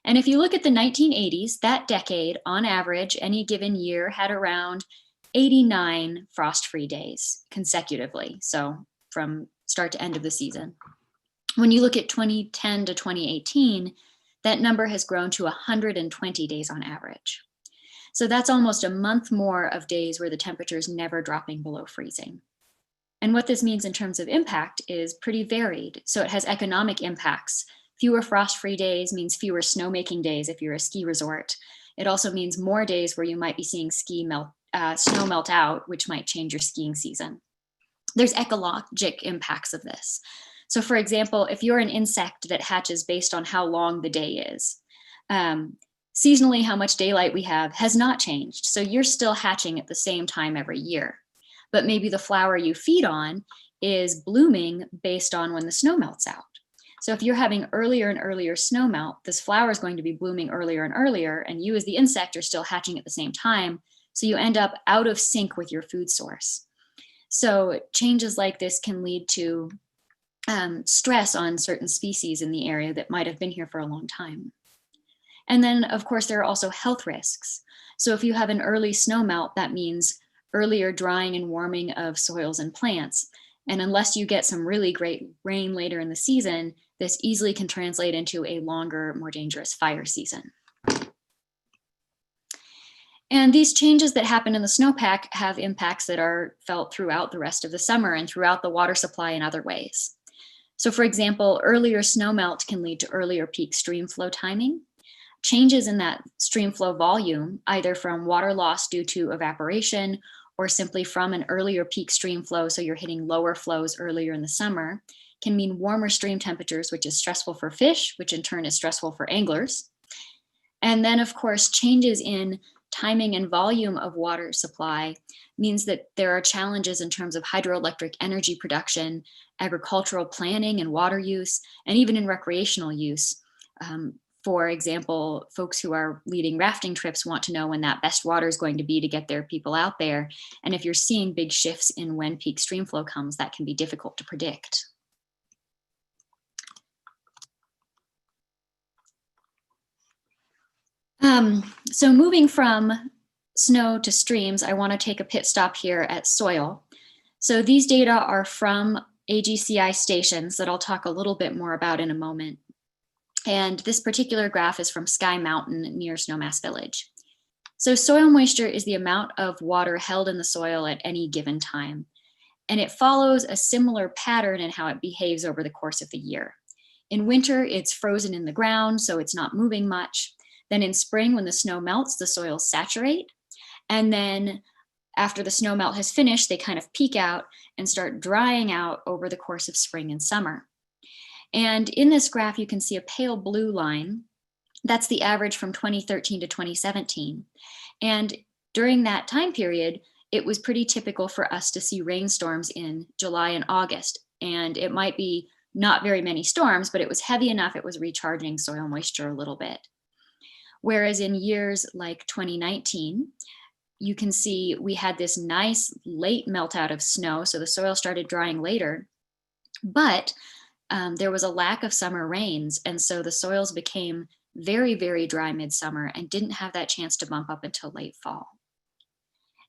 And if you look at the 1980s, that decade, on average, any given year had around 89 frost-free days consecutively, so from start to end of the season. When you look at 2010 to 2018, that number has grown to 120 days on average. So that's almost a month more of days where the temperature is never dropping below freezing. And what this means in terms of impact is pretty varied. So it has economic impacts. Fewer frost-free days means fewer snowmaking days if you're a ski resort. It also means more days where you might be seeing snow melt out, which might change your skiing season. There's ecologic impacts of this. So for example, if you're an insect that hatches based on how long the day is, seasonally how much daylight we have has not changed. So you're still hatching at the same time every year. But maybe the flower you feed on is blooming based on when the snow melts out. So if you're having earlier and earlier snow melt, this flower is going to be blooming earlier and earlier, and you as the insect are still hatching at the same time. So you end up out of sync with your food source. So changes like this can lead to stress on certain species in the area that might have been here for a long time. And then, of course, there are also health risks. So if you have an early snow melt, that means earlier drying and warming of soils and plants. And unless you get some really great rain later in the season, this easily can translate into a longer, more dangerous fire season. And these changes that happen in the snowpack have impacts that are felt throughout the rest of the summer and throughout the water supply in other ways. So for example, earlier snowmelt can lead to earlier peak stream flow timing. Changes in that stream flow volume, either from water loss due to evaporation or simply from an earlier peak stream flow, so you're hitting lower flows earlier in the summer, can mean warmer stream temperatures, which is stressful for fish, which in turn is stressful for anglers. And then of course, changes in timing and volume of water supply means that there are challenges in terms of hydroelectric energy production, agricultural planning and water use, and even in recreational use. For example, folks who are leading rafting trips want to know when that best water is going to be to get their people out there. And if you're seeing big shifts in when peak stream flow comes, that can be difficult to predict. So moving from snow to streams, I want to take a pit stop here at soil. So these data are from AGCI stations that I'll talk a little bit more about in a moment. And this particular graph is from Sky Mountain near Snowmass Village. So soil moisture is the amount of water held in the soil at any given time. And it follows a similar pattern in how it behaves over the course of the year. In winter, it's frozen in the ground, so it's not moving much. Then in spring, when the snow melts, the soils saturate. And then after the snow melt has finished, they kind of peak out and start drying out over the course of spring and summer. And in this graph, you can see a pale blue line. That's the average from 2013 to 2017. And during that time period, it was pretty typical for us to see rainstorms in July and August. And it might be not very many storms, but it was heavy enough it was recharging soil moisture a little bit. Whereas in years like 2019, you can see we had this nice late melt out of snow. So the soil started drying later, but there was a lack of summer rains. And so the soils became very, very dry midsummer and didn't have that chance to bump up until late fall.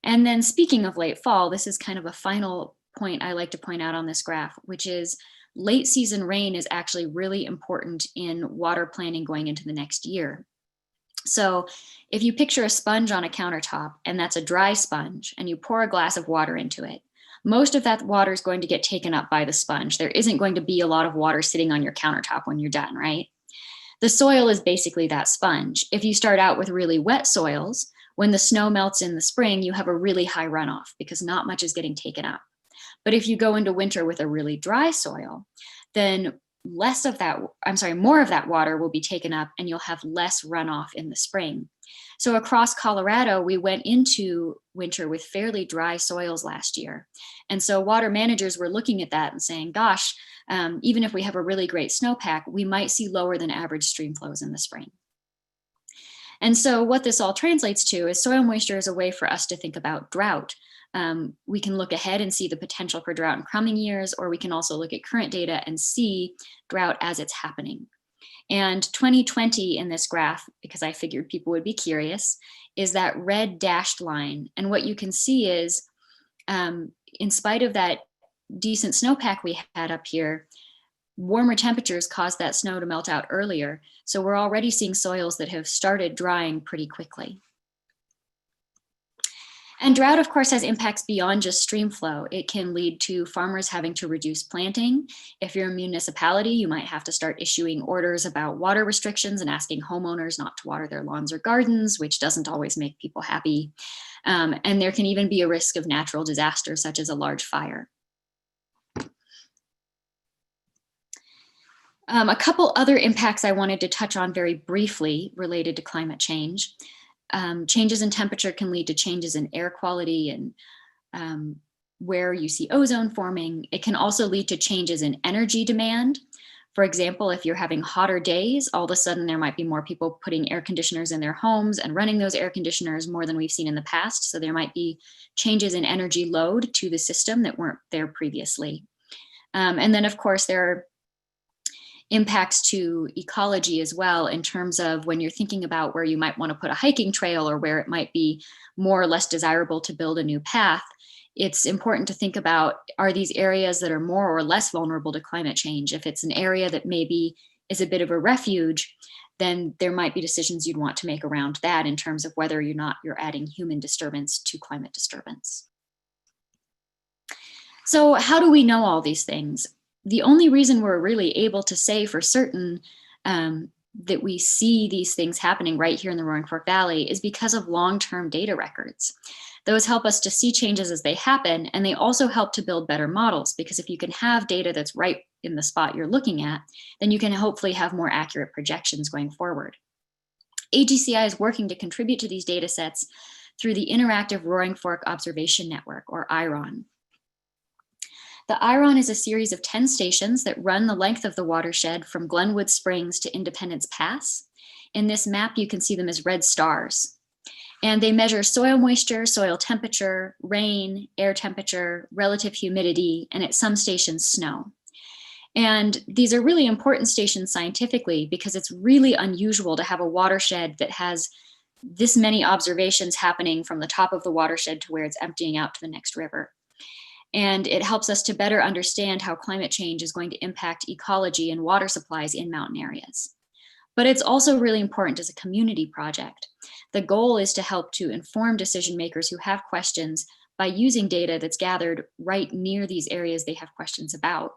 And then speaking of late fall, this is kind of a final point I like to point out on this graph, which is late season rain is actually really important in water planning going into the next year. So if you picture a sponge on a countertop and that's a dry sponge and you pour a glass of water into it, most of that water is going to get taken up by the sponge. There isn't going to be a lot of water sitting on your countertop when you're done, right? The soil is basically that sponge. If you start out with really wet soils, when the snow melts in the spring, you have a really high runoff because not much is getting taken up. But if you go into winter with a really dry soil, then more of that water will be taken up and you'll have less runoff in the spring. So across Colorado, we went into winter with fairly dry soils last year. And so water managers were looking at that and saying, gosh, even if we have a really great snowpack, we might see lower than average stream flows in the spring. And so what this all translates to is soil moisture is a way for us to think about drought. We can look ahead and see the potential for drought in coming years, or we can also look at current data and see drought as it's happening. And 2020 in this graph, because I figured people would be curious, is that red dashed line. And what you can see is, in spite of that decent snowpack we had up here, warmer temperatures caused that snow to melt out earlier. So we're already seeing soils that have started drying pretty quickly. And drought, of course, has impacts beyond just stream flow. It can lead to farmers having to reduce planting. If you're a municipality, you might have to start issuing orders about water restrictions and asking homeowners not to water their lawns or gardens, which doesn't always make people happy. And there can even be a risk of natural disaster, such as a large fire. A couple other impacts I wanted to touch on very briefly related to climate change. Changes in temperature can lead to changes in air quality and where you see ozone forming. It can also lead to changes in energy demand. For example, if you're having hotter days, all of a sudden there might be more people putting air conditioners in their homes and running those air conditioners more than we've seen in the past. So there might be changes in energy load to the system that weren't there previously. And then, of course, there are impacts to ecology as well, in terms of when you're thinking about where you might want to put a hiking trail or where it might be more or less desirable to build a new path. It's important to think about, are these areas that are more or less vulnerable to climate change? If it's an area that maybe is a bit of a refuge, then there might be decisions you'd want to make around that in terms of whether or not you're adding human disturbance to climate disturbance. So how do we know all these things? The only reason we're really able to say for certain that we see these things happening right here in the Roaring Fork Valley is because of long-term data records. Those help us to see changes as they happen, and they also help to build better models, because if you can have data that's right in the spot you're looking at, then you can hopefully have more accurate projections going forward. AGCI is working to contribute to these data sets through the Interactive Roaring Fork Observation Network, or IRON. The IRON is a series of 10 stations that run the length of the watershed from Glenwood Springs to Independence Pass. In this map, you can see them as red stars. And they measure soil moisture, soil temperature, rain, air temperature, relative humidity, and at some stations, snow. And these are really important stations scientifically because it's really unusual to have a watershed that has this many observations happening from the top of the watershed to where it's emptying out to the next river. And it helps us to better understand how climate change is going to impact ecology and water supplies in mountain areas. But it's also really important as a community project. The goal is to help to inform decision makers who have questions by using data that's gathered right near these areas they have questions about.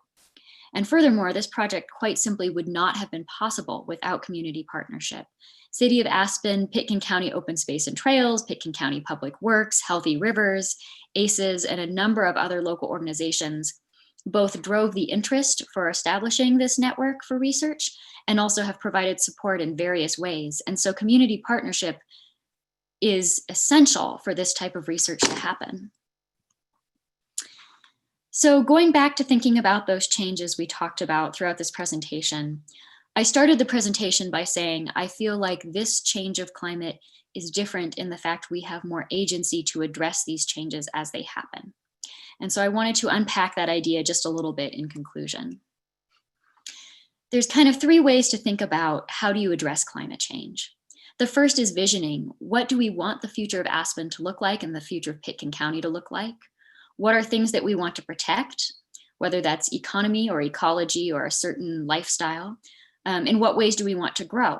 And furthermore, this project quite simply would not have been possible without community partnership. City of Aspen, Pitkin County Open Space and Trails, Pitkin County Public Works, Healthy Rivers, ACES, and a number of other local organizations both drove the interest for establishing this network for research and also have provided support in various ways. And so community partnership is essential for this type of research to happen. So going back to thinking about those changes we talked about throughout this presentation, I started the presentation by saying, I feel like this change of climate is different in the fact we have more agency to address these changes as they happen. And so I wanted to unpack that idea just a little bit in conclusion. There's kind of three ways to think about how do you address climate change. The first is visioning. What do we want the future of Aspen to look like and the future of Pitkin County to look like? What are things that we want to protect, whether that's economy or ecology or a certain lifestyle? In what ways do we want to grow?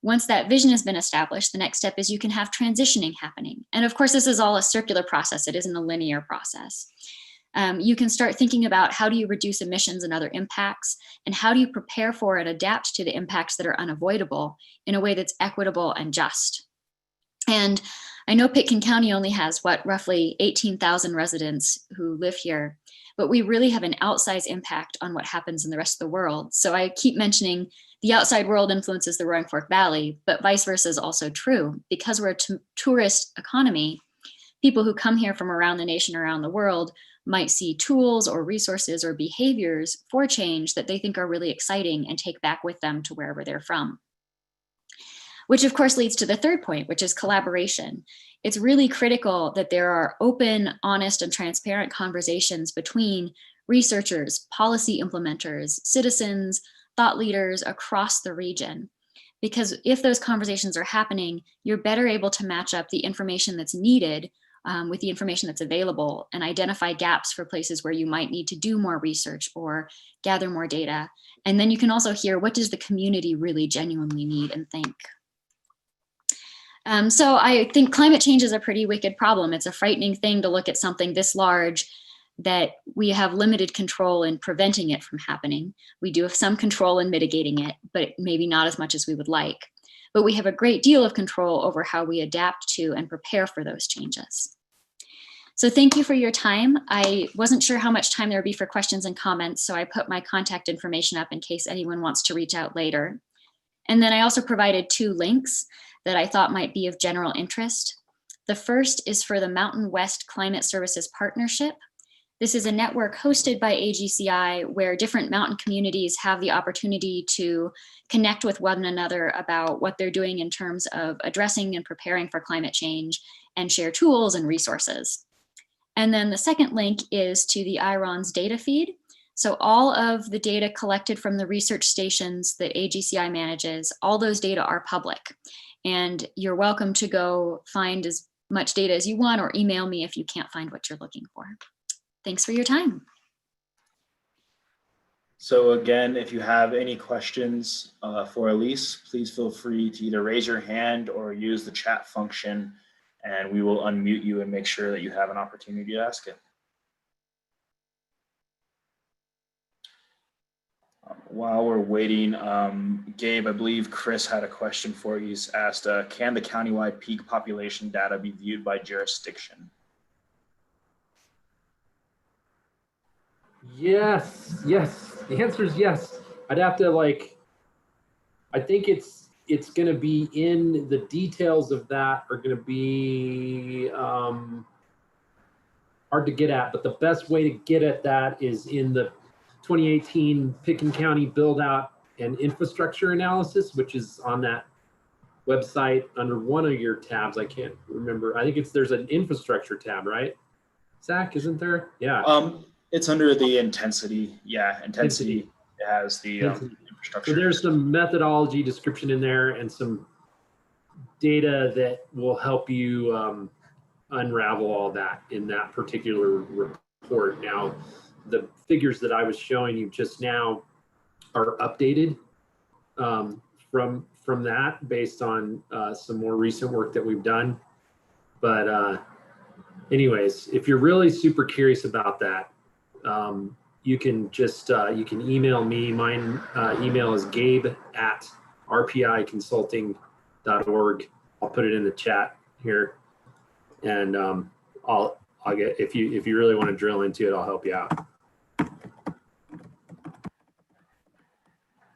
Once that vision has been established, the next step is you can have transitioning happening. And of course, this is all a circular process. It isn't a linear process. You can start thinking about how do you reduce emissions and other impacts, and how do you prepare for and adapt to the impacts that are unavoidable in a way that's equitable and just. And I know Pitkin County only has, roughly 18,000 residents who live here, but we really have an outsized impact on what happens in the rest of the world. So I keep mentioning the outside world influences the Roaring Fork Valley, but vice versa is also true. Because we're a tourist economy, people who come here from around the nation, around the world, might see tools or resources or behaviors for change that they think are really exciting and take back with them to wherever they're from. Which of course leads to the third point, which is collaboration. It's really critical that there are open, honest, and transparent conversations between researchers, policy implementers, citizens, thought leaders across the region. Because if those conversations are happening, you're better able to match up the information that's needed with the information that's available and identify gaps for places where you might need to do more research or gather more data. And then you can also hear, what does the community really genuinely need and think? So I think climate change is a pretty wicked problem. It's a frightening thing to look at something this large that we have limited control in preventing it from happening. We do have some control in mitigating it, but maybe not as much as we would like. But we have a great deal of control over how we adapt to and prepare for those changes. So thank you for your time. I wasn't sure how much time there would be for questions and comments, so I put my contact information up in case anyone wants to reach out later. And then I also provided 2 links that I thought might be of general interest. The first is for the Mountain West Climate Services Partnership. This is a network hosted by AGCI where different mountain communities have the opportunity to connect with one another about what they're doing in terms of addressing and preparing for climate change and share tools and resources. And then the second link is to the IRON's data feed. So all of the data collected from the research stations that AGCI manages, all those data are public. And you're welcome to go find as much data as you want or email me if you can't find what you're looking for. Thanks for your time. So again, if you have any questions for Elise, please feel free to either raise your hand or use the chat function, and we will unmute you and make sure that you have an opportunity to ask it. While we're waiting, Gabe, I believe Chris had a question for you. He's asked, can the countywide peak population data be viewed by jurisdiction? Yes, yes. The answer is yes. I'd have to I think it's going to be in the details of that are going to be hard to get at, but the best way to get at that is in the 2018 Pitkin County Build Out and Infrastructure Analysis, which is on that website under one of your tabs. I can't remember. I think there's an infrastructure tab, right? Zach, isn't there? Yeah. It's under the intensity. Yeah, intensity has the infrastructure. So there's some methodology description in there and some data that will help you unravel all that in that particular report. Now, the figures that I was showing you just now are updated from that based on some more recent work that we've done. But anyways, if you're really super curious about that, you can just you can email me. Mine email is gabe@rpiconsulting.org. I'll put it in the chat here, and I'll get if you really want to drill into it, I'll help you out.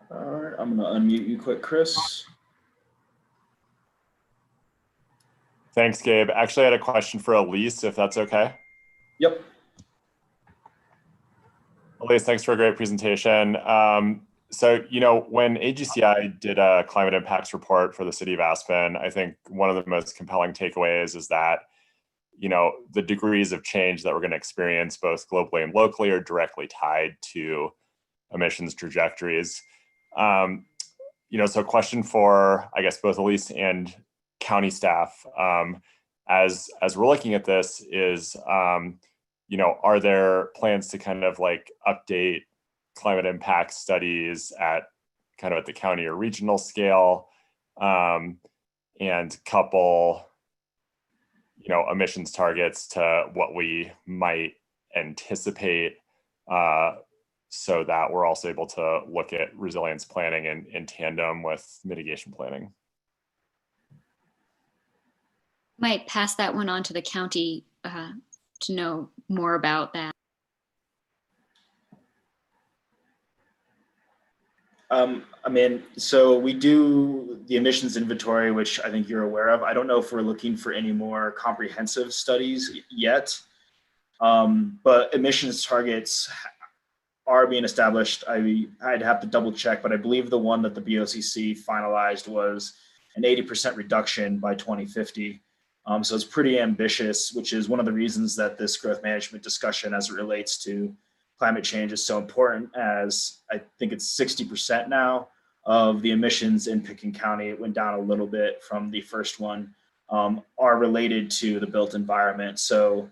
All right, I'm gonna unmute you quick, Chris. Thanks, Gabe. Actually, I had a question for Elise, if that's okay. Yep. Elise, thanks for a great presentation. So, when AGCI did a climate impacts report for the city of Aspen, I think one of the most compelling takeaways is that, the degrees of change that we're going to experience both globally and locally are directly tied to emissions trajectories. So question for, I guess, both Elise and county staff, as we're looking at this is, are there plans to kind of update climate impact studies at the county or regional scale, and couple, emissions targets to what we might anticipate, so that we're also able to look at resilience planning in tandem with mitigation planning? Might pass that one on to the county to know more about that. I mean, so we do the emissions inventory, which I think you're aware of. I don't know if we're looking for any more comprehensive studies yet, but emissions targets are being established. I'd have to double check, but I believe the one that the BOCC finalized was an 80% reduction by 2050. So it's pretty ambitious, which is one of the reasons that this growth management discussion as it relates to climate change is so important, as I think it's 60% now of the emissions in Pitkin County. It went down a little bit from the first one, are related to the built environment. So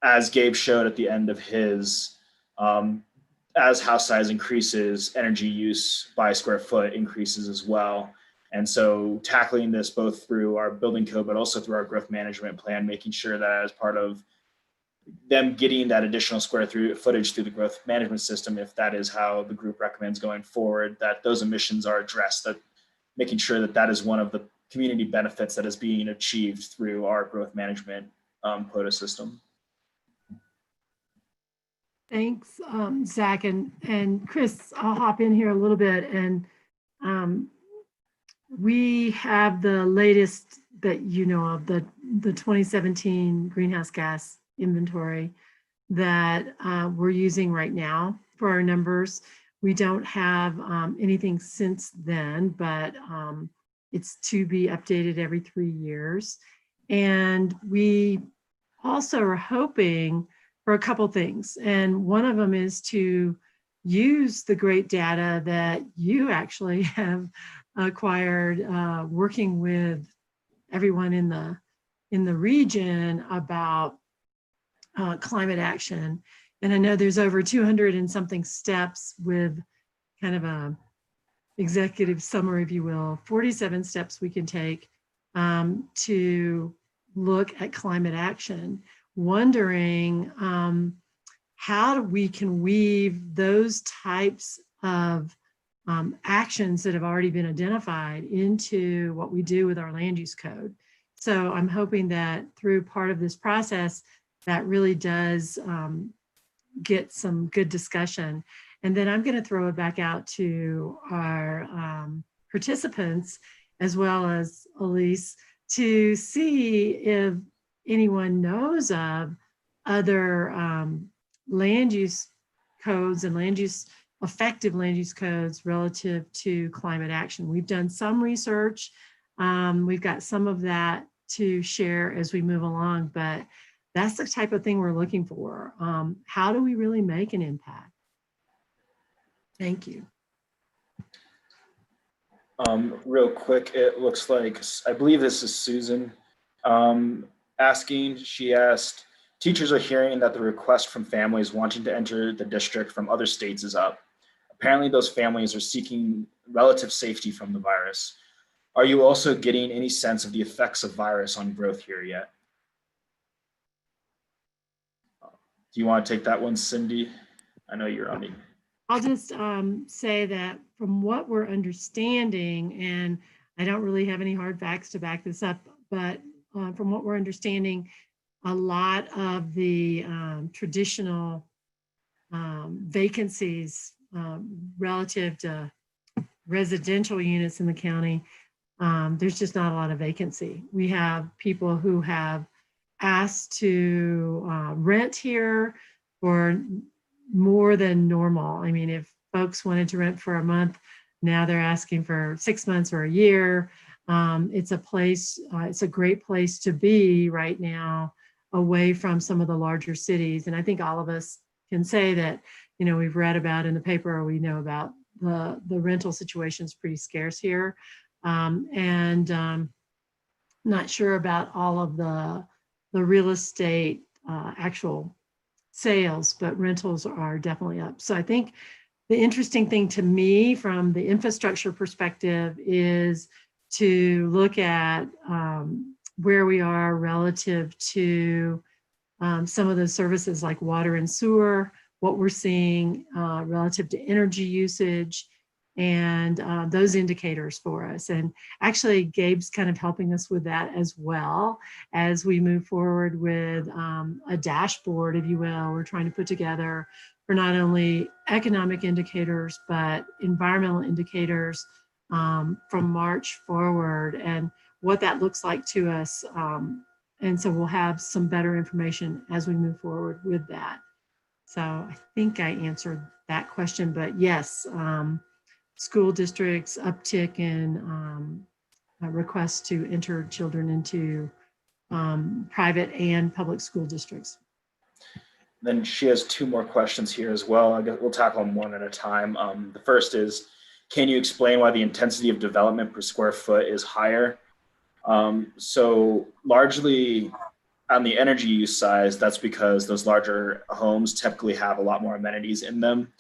as Gabe showed at the end of his, as house size increases, energy use by square foot increases as well. And so tackling this both through our building code, but also through our growth management plan, making sure that as part of them getting that additional square footage through the growth management system, if that is how the group recommends going forward, that those emissions are addressed, that making sure that that is one of the community benefits that is being achieved through our growth management quota system. Thanks, Zach and Chris. I'll hop in here a little bit, and we have the latest that you know of, the 2017 greenhouse gas inventory that we're using right now for our numbers. We don't have anything since then, but it's to be updated every 3 years. And we also are hoping for a couple things. And one of them is to use the great data that you actually have acquired working with everyone in the region about climate action. And I know there's over 200 and something steps with kind of a executive summary, if you will, 47 steps we can take to look at climate action, wondering how we can weave those types of actions that have already been identified into what we do with our land use code. So I'm hoping that through part of this process, that really does get some good discussion. And then I'm going to throw it back out to our participants, as well as Elise, to see if anyone knows of other land use codes and effective land use codes relative to climate action. We've done some research. We've got some of that to share as we move along, but that's the type of thing we're looking for. How do we really make an impact? Thank you. Real quick, it looks like, I believe this is Susan asking. She asked, teachers are hearing that the request from families wanting to enter the district from other states is up. Apparently those families are seeking relative safety from the virus. Are you also getting any sense of the effects of virus on growth here yet? Do you want to take that one, Cindy? I know you're on the. I'll just say that from what we're understanding, and I don't really have any hard facts to back this up, but from what we're understanding, a lot of the traditional vacancies relative to residential units in the county, there's just not a lot of vacancy. We have people who have asked to rent here for more than normal. I mean, if folks wanted to rent for a month, now they're asking for 6 months or a year. It's a place, it's a great place to be right now, away from some of the larger cities. And I think all of us can say that, you know, we've read about in the paper, or we know about the rental situation is pretty scarce here. Not sure about all of the real estate actual sales, but rentals are definitely up. So I think the interesting thing to me from the infrastructure perspective is to look at where we are relative to some of the services like water and sewer, what we're seeing relative to energy usage, and those indicators for us. And actually, Gabe's kind of helping us with that as well as we move forward with a dashboard, if you will. We're trying to put together for not only economic indicators, but environmental indicators from March forward and what that looks like to us. And so we'll have some better information as we move forward with that. So I think I answered that question, but yes, school districts uptick in requests to enter children into private and public school districts. Then she has two more questions here as well. I guess we'll tackle them one at a time. The first is, can you explain why the intensity of development per square foot is higher? So largely on the energy use size, that's because those larger homes typically have a lot more amenities in them,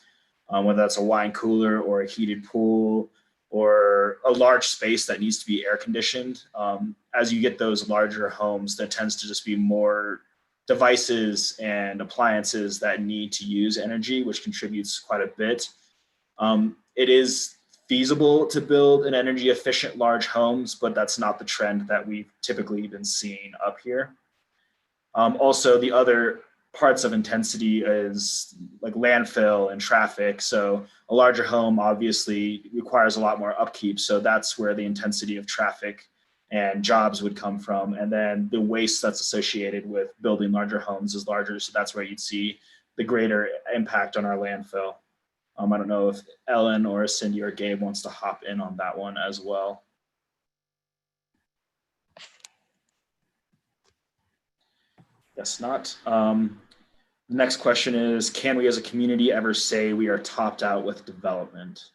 whether that's a wine cooler or a heated pool or a large space that needs to be air conditioned. As you get those larger homes, there tends to just be more devices and appliances that need to use energy, which contributes quite a bit. It is feasible to build an energy efficient large homes, but that's not the trend that we've typically been seeing up here. Also, the other parts of intensity is like landfill and traffic. So a larger home obviously requires a lot more upkeep. So that's where the intensity of traffic and jobs would come from. And then the waste that's associated with building larger homes is larger. So that's where you'd see the greater impact on our landfill. I don't know if Ellen or Cindy or Gabe wants to hop in on that one as well. Guess not. The next question is, can we as a community ever say we are topped out with development?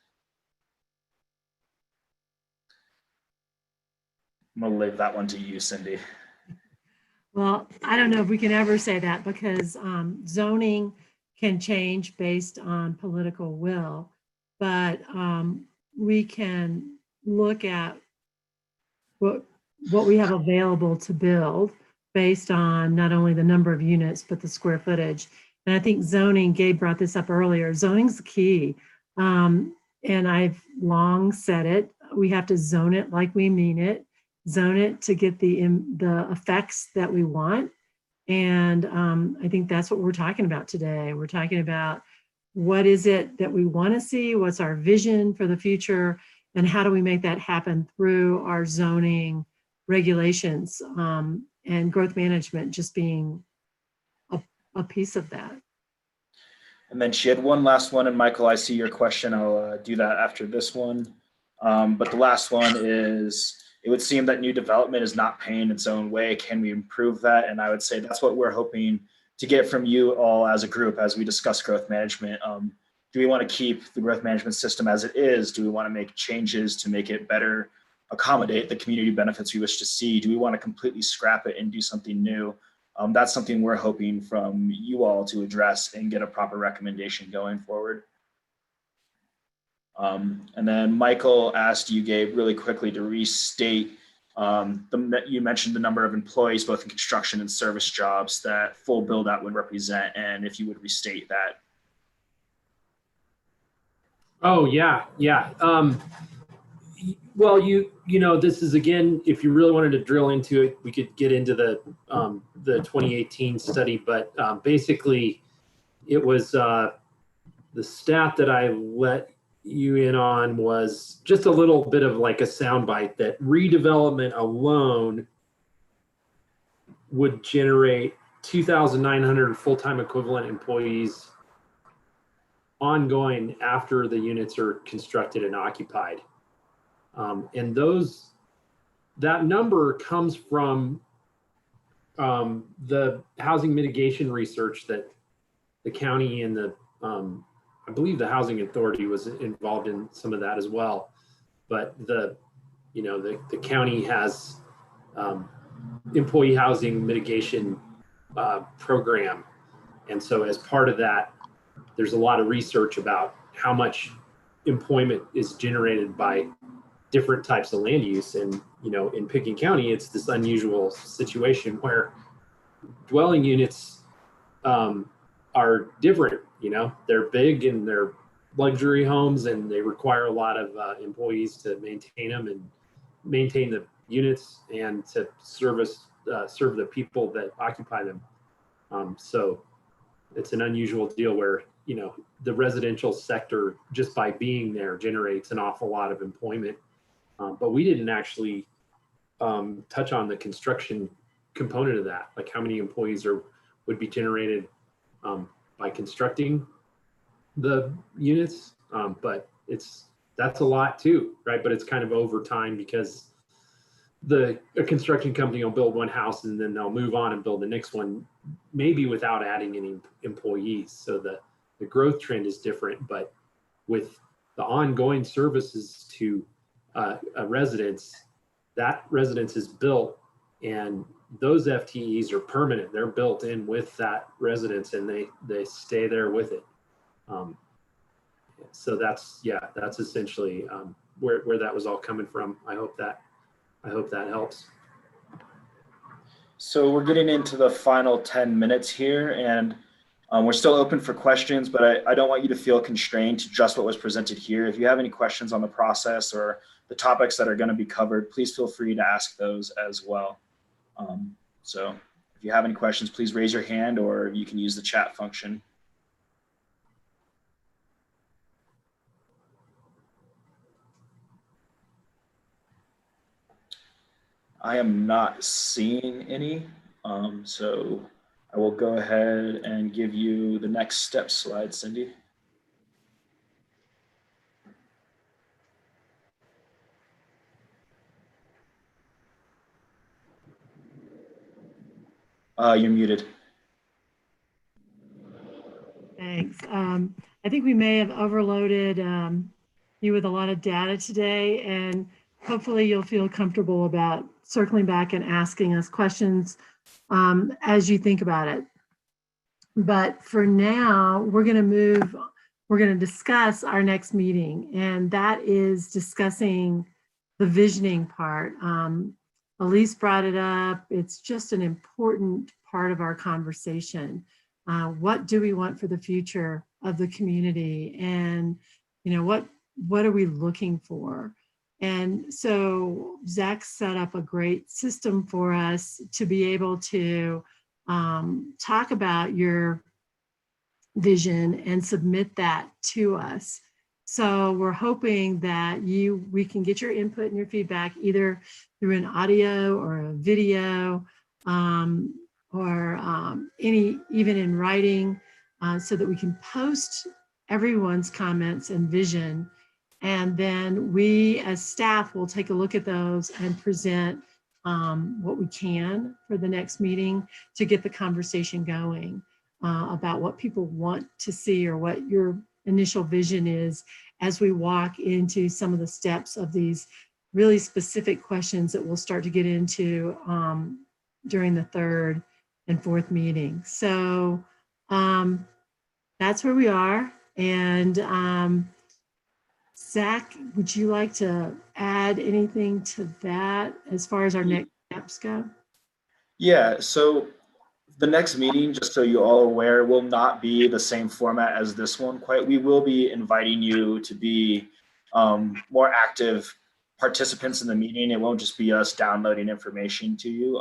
I'm gonna leave that one to you, Cindy. Well, I don't know if we can ever say that because zoning can change based on political will, but we can look at what we have available to build based on not only the number of units, but the square footage. And I think zoning, Gabe brought this up earlier, zoning's the key. And I've long said it, we have to zone it like we mean it, zone it to get the effects that we want. And I think that's what we're talking about today. We're talking about what is it that we want to see, what's our vision for the future, and how do we make that happen through our zoning regulations, and growth management just being a piece of that. And then she had one last one, and Michael, I see your question. I'll do that after this one. But the last one is, it would seem that new development is not paying its own way. Can we improve that? And I would say that's what we're hoping to get from you all as a group as we discuss growth management. Do we want to keep the growth management system as it is? Do we want to make changes to make it better, accommodate the community benefits we wish to see? Do we want to completely scrap it and do something new? That's something we're hoping from you all to address and get a proper recommendation going forward. And then Michael asked you, Gabe, really quickly to restate, you mentioned the number of employees, both in construction and service jobs, that full build out would represent, and if you would restate that. Oh, yeah. Well, you know, this is, again, if you really wanted to drill into it, we could get into the 2018 study, but basically it was the stat that I let you in on was just a little bit of like a soundbite that redevelopment alone would generate 2,900 full-time equivalent employees ongoing after the units are constructed and occupied. And that number comes from the housing mitigation research that the county and the, I believe the housing authority was involved in some of that as well. But the county has employee housing mitigation program. And so as part of that, there's a lot of research about how much employment is generated by different types of land use. And, you know, in Pitkin County, it's this unusual situation where dwelling units are different. You know, they're big and they're luxury homes and they require a lot of employees to maintain them and maintain the units and to serve the people that occupy them. So it's an unusual deal where you know, the residential sector, just by being there, generates an awful lot of employment. But we didn't actually touch on the construction component of that, like how many employees would be generated by constructing the units. But that's a lot too, right? But it's kind of over time, because a construction company will build one house and then they'll move on and build the next one, maybe without adding any employees. So the growth trend is different, but with the ongoing services to a residence, that residence is built, and those FTEs are permanent. They're built in with that residence, and they stay there with it. So that's essentially where that was all coming from. I hope that helps. So we're getting into the final 10 minutes here, and we're still open for questions, but I don't want you to feel constrained to just what was presented here. If you have any questions on the process or the topics that are going to be covered, please feel free to ask those as well. So if you have any questions, please raise your hand, or you can use the chat function. I am not seeing any, so I will go ahead and give you the next step slide, Cindy. You're muted. Thanks. I think we may have overloaded you with a lot of data today, and hopefully you'll feel comfortable about circling back and asking us questions as you think about it. But for now, we're going to discuss our next meeting, and that is discussing the visioning part. Elise brought it up. It's just an important part of our conversation. What do we want for the future of the community? And, you know, what are we looking for? And so Zach set up a great system for us to be able to talk about your vision and submit that to us. So we're hoping that we can get your input and your feedback either through an audio or a video, or even in writing, so that we can post everyone's comments and vision. And then we as staff will take a look at those and present what we can for the next meeting to get the conversation going about what people want to see or what your initial vision is as we walk into some of the steps of these really specific questions that we'll start to get into during the third and fourth meeting. So that's where we are. And Zach, would you like to add anything to that as far as our next steps go? Yeah, so the next meeting, just so you all are aware, will not be the same format as this one quite. We will be inviting you to be more active participants in the meeting. It won't just be us downloading information to you.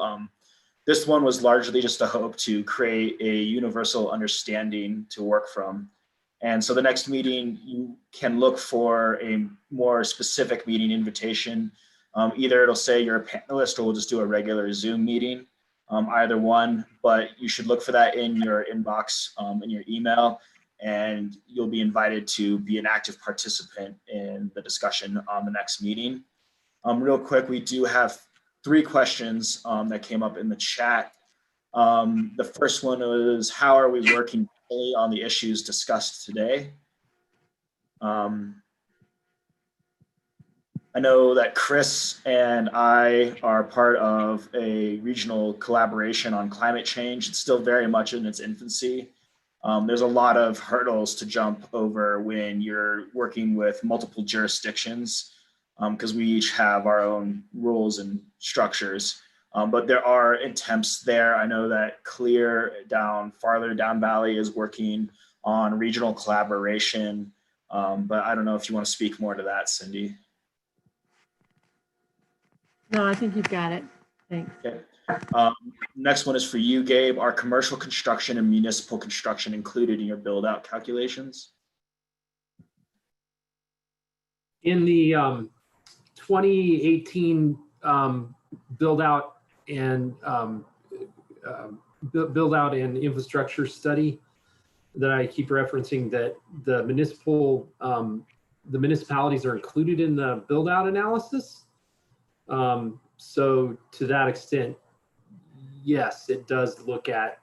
This one was largely just a hope to create a universal understanding to work from. And so the next meeting, you can look for a more specific meeting invitation. Either it'll say you're a panelist or we'll just do a regular Zoom meeting, either one, but you should look for that in your inbox, in your email, and you'll be invited to be an active participant in the discussion on the next meeting. Real quick, we do have 3 questions that came up in the chat. The first one was, how are we working on the issues discussed today? I know that Chris and I are part of a regional collaboration on climate change. It's still very much in its infancy. There's a lot of hurdles to jump over when you're working with multiple jurisdictions, because we each have our own rules and structures. But there are attempts there. I know that farther down Valley is working on regional collaboration. But I don't know if you want to speak more to that, Cindy. No, I think you've got it. Thanks. Okay. Next one is for you, Gabe. Are commercial construction and municipal construction included in your build out calculations? In the 2018 build out and build out and infrastructure study that I keep referencing, that the municipalities are included in the build out analysis. So to that extent, yes, it does look at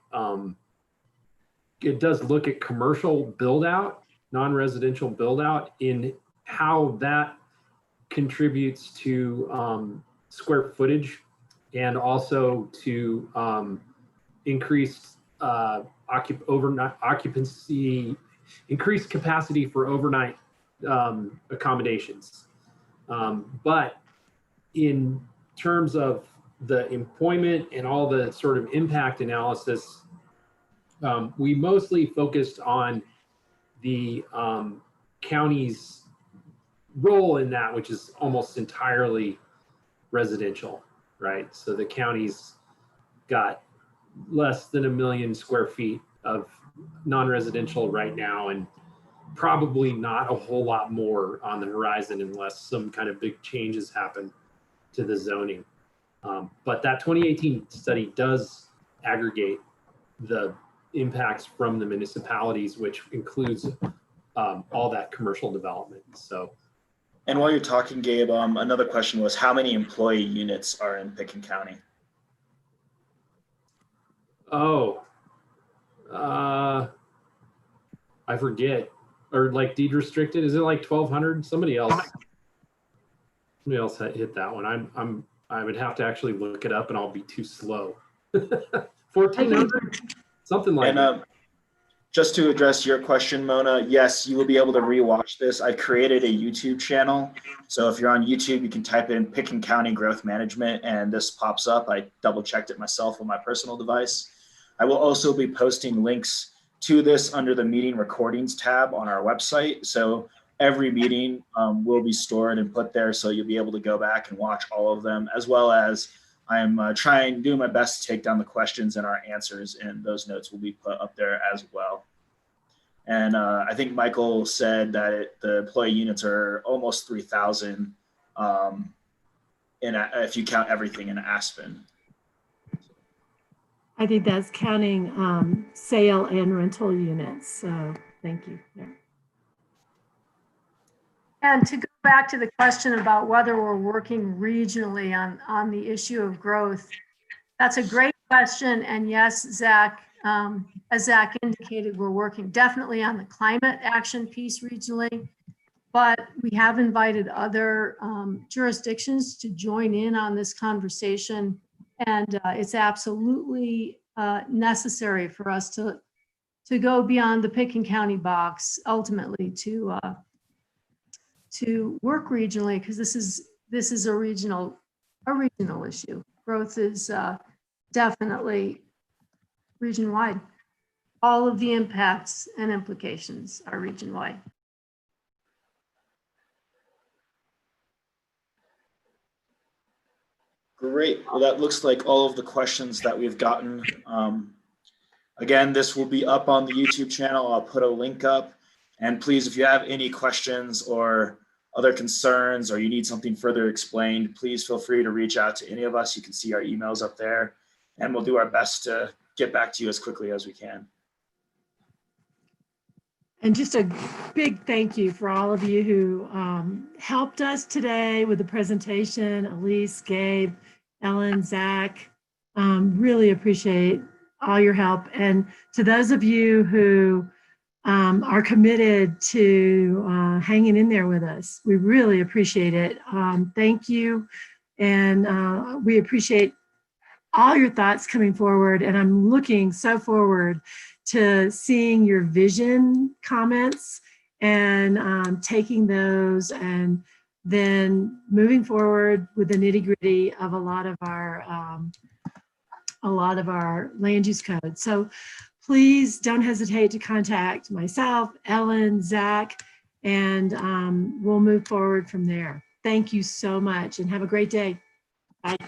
commercial build out, non-residential build out, in how that contributes to square footage, and also to increased overnight occupancy, increased capacity for overnight accommodations. But in terms of the employment and all the sort of impact analysis, we mostly focused on the county's role in that, which is almost entirely residential, right? So the county's got less than 1 million square feet of non-residential right now, and probably not a whole lot more on the horizon unless some kind of big changes happen to the zoning. But that 2018 study does aggregate the impacts from the municipalities, which includes all that commercial development. So. And while you're talking, Gabe, another question was, how many employee units are in Pitkin County? Oh, I forget. Or like deed restricted, is it like 1,200? Somebody else hit that one. I would have to actually look it up, and I'll be too slow. 1,400, something like that. Just to address your question, Mona, yes, you will be able to rewatch this. I created a YouTube channel. So if you're on YouTube, you can type in Pitkin County Growth Management and this pops up. I double checked it myself on my personal device. I will also be posting links to this under the meeting recordings tab on our website. So every meeting will be stored and put there. So you'll be able to go back and watch all of them, as well as I'm doing my best to take down the questions and our answers, and those notes will be put up there as well. And I think Michael said that the employee units are almost 3,000 if you count everything in Aspen. I think that's counting sale and rental units. So thank you. Yeah. And to go back to the question about whether we're working regionally on the issue of growth, that's a great question. And yes, Zach, as Zach indicated, we're working definitely on the climate action piece regionally, but we have invited other jurisdictions to join in on this conversation. And it's absolutely necessary for us to go beyond the Pitkin County box, ultimately to work regionally, because this is a regional issue. Growth is definitely region-wide. All of the impacts and implications are region-wide. Great. Well, that looks like all of the questions that we've gotten. Again, this will be up on the YouTube channel. I'll put a link up. And please, if you have any questions or other concerns, or you need something further explained, please feel free to reach out to any of us. You can see our emails up there, and we'll do our best to get back to you as quickly as we can. And just a big thank you for all of you who helped us today with the presentation. Elise, Gabe, Ellen, Zach, really appreciate all your help. And to those of you who are committed to hanging in there with us, we really appreciate it. Thank you. And we appreciate all your thoughts coming forward. And I'm looking so forward to seeing your vision comments and taking those and then moving forward with the nitty-gritty of a lot of our land use code. So please don't hesitate to contact myself, Ellen, Zach, and we'll move forward from there. Thank you so much and have a great day. Bye.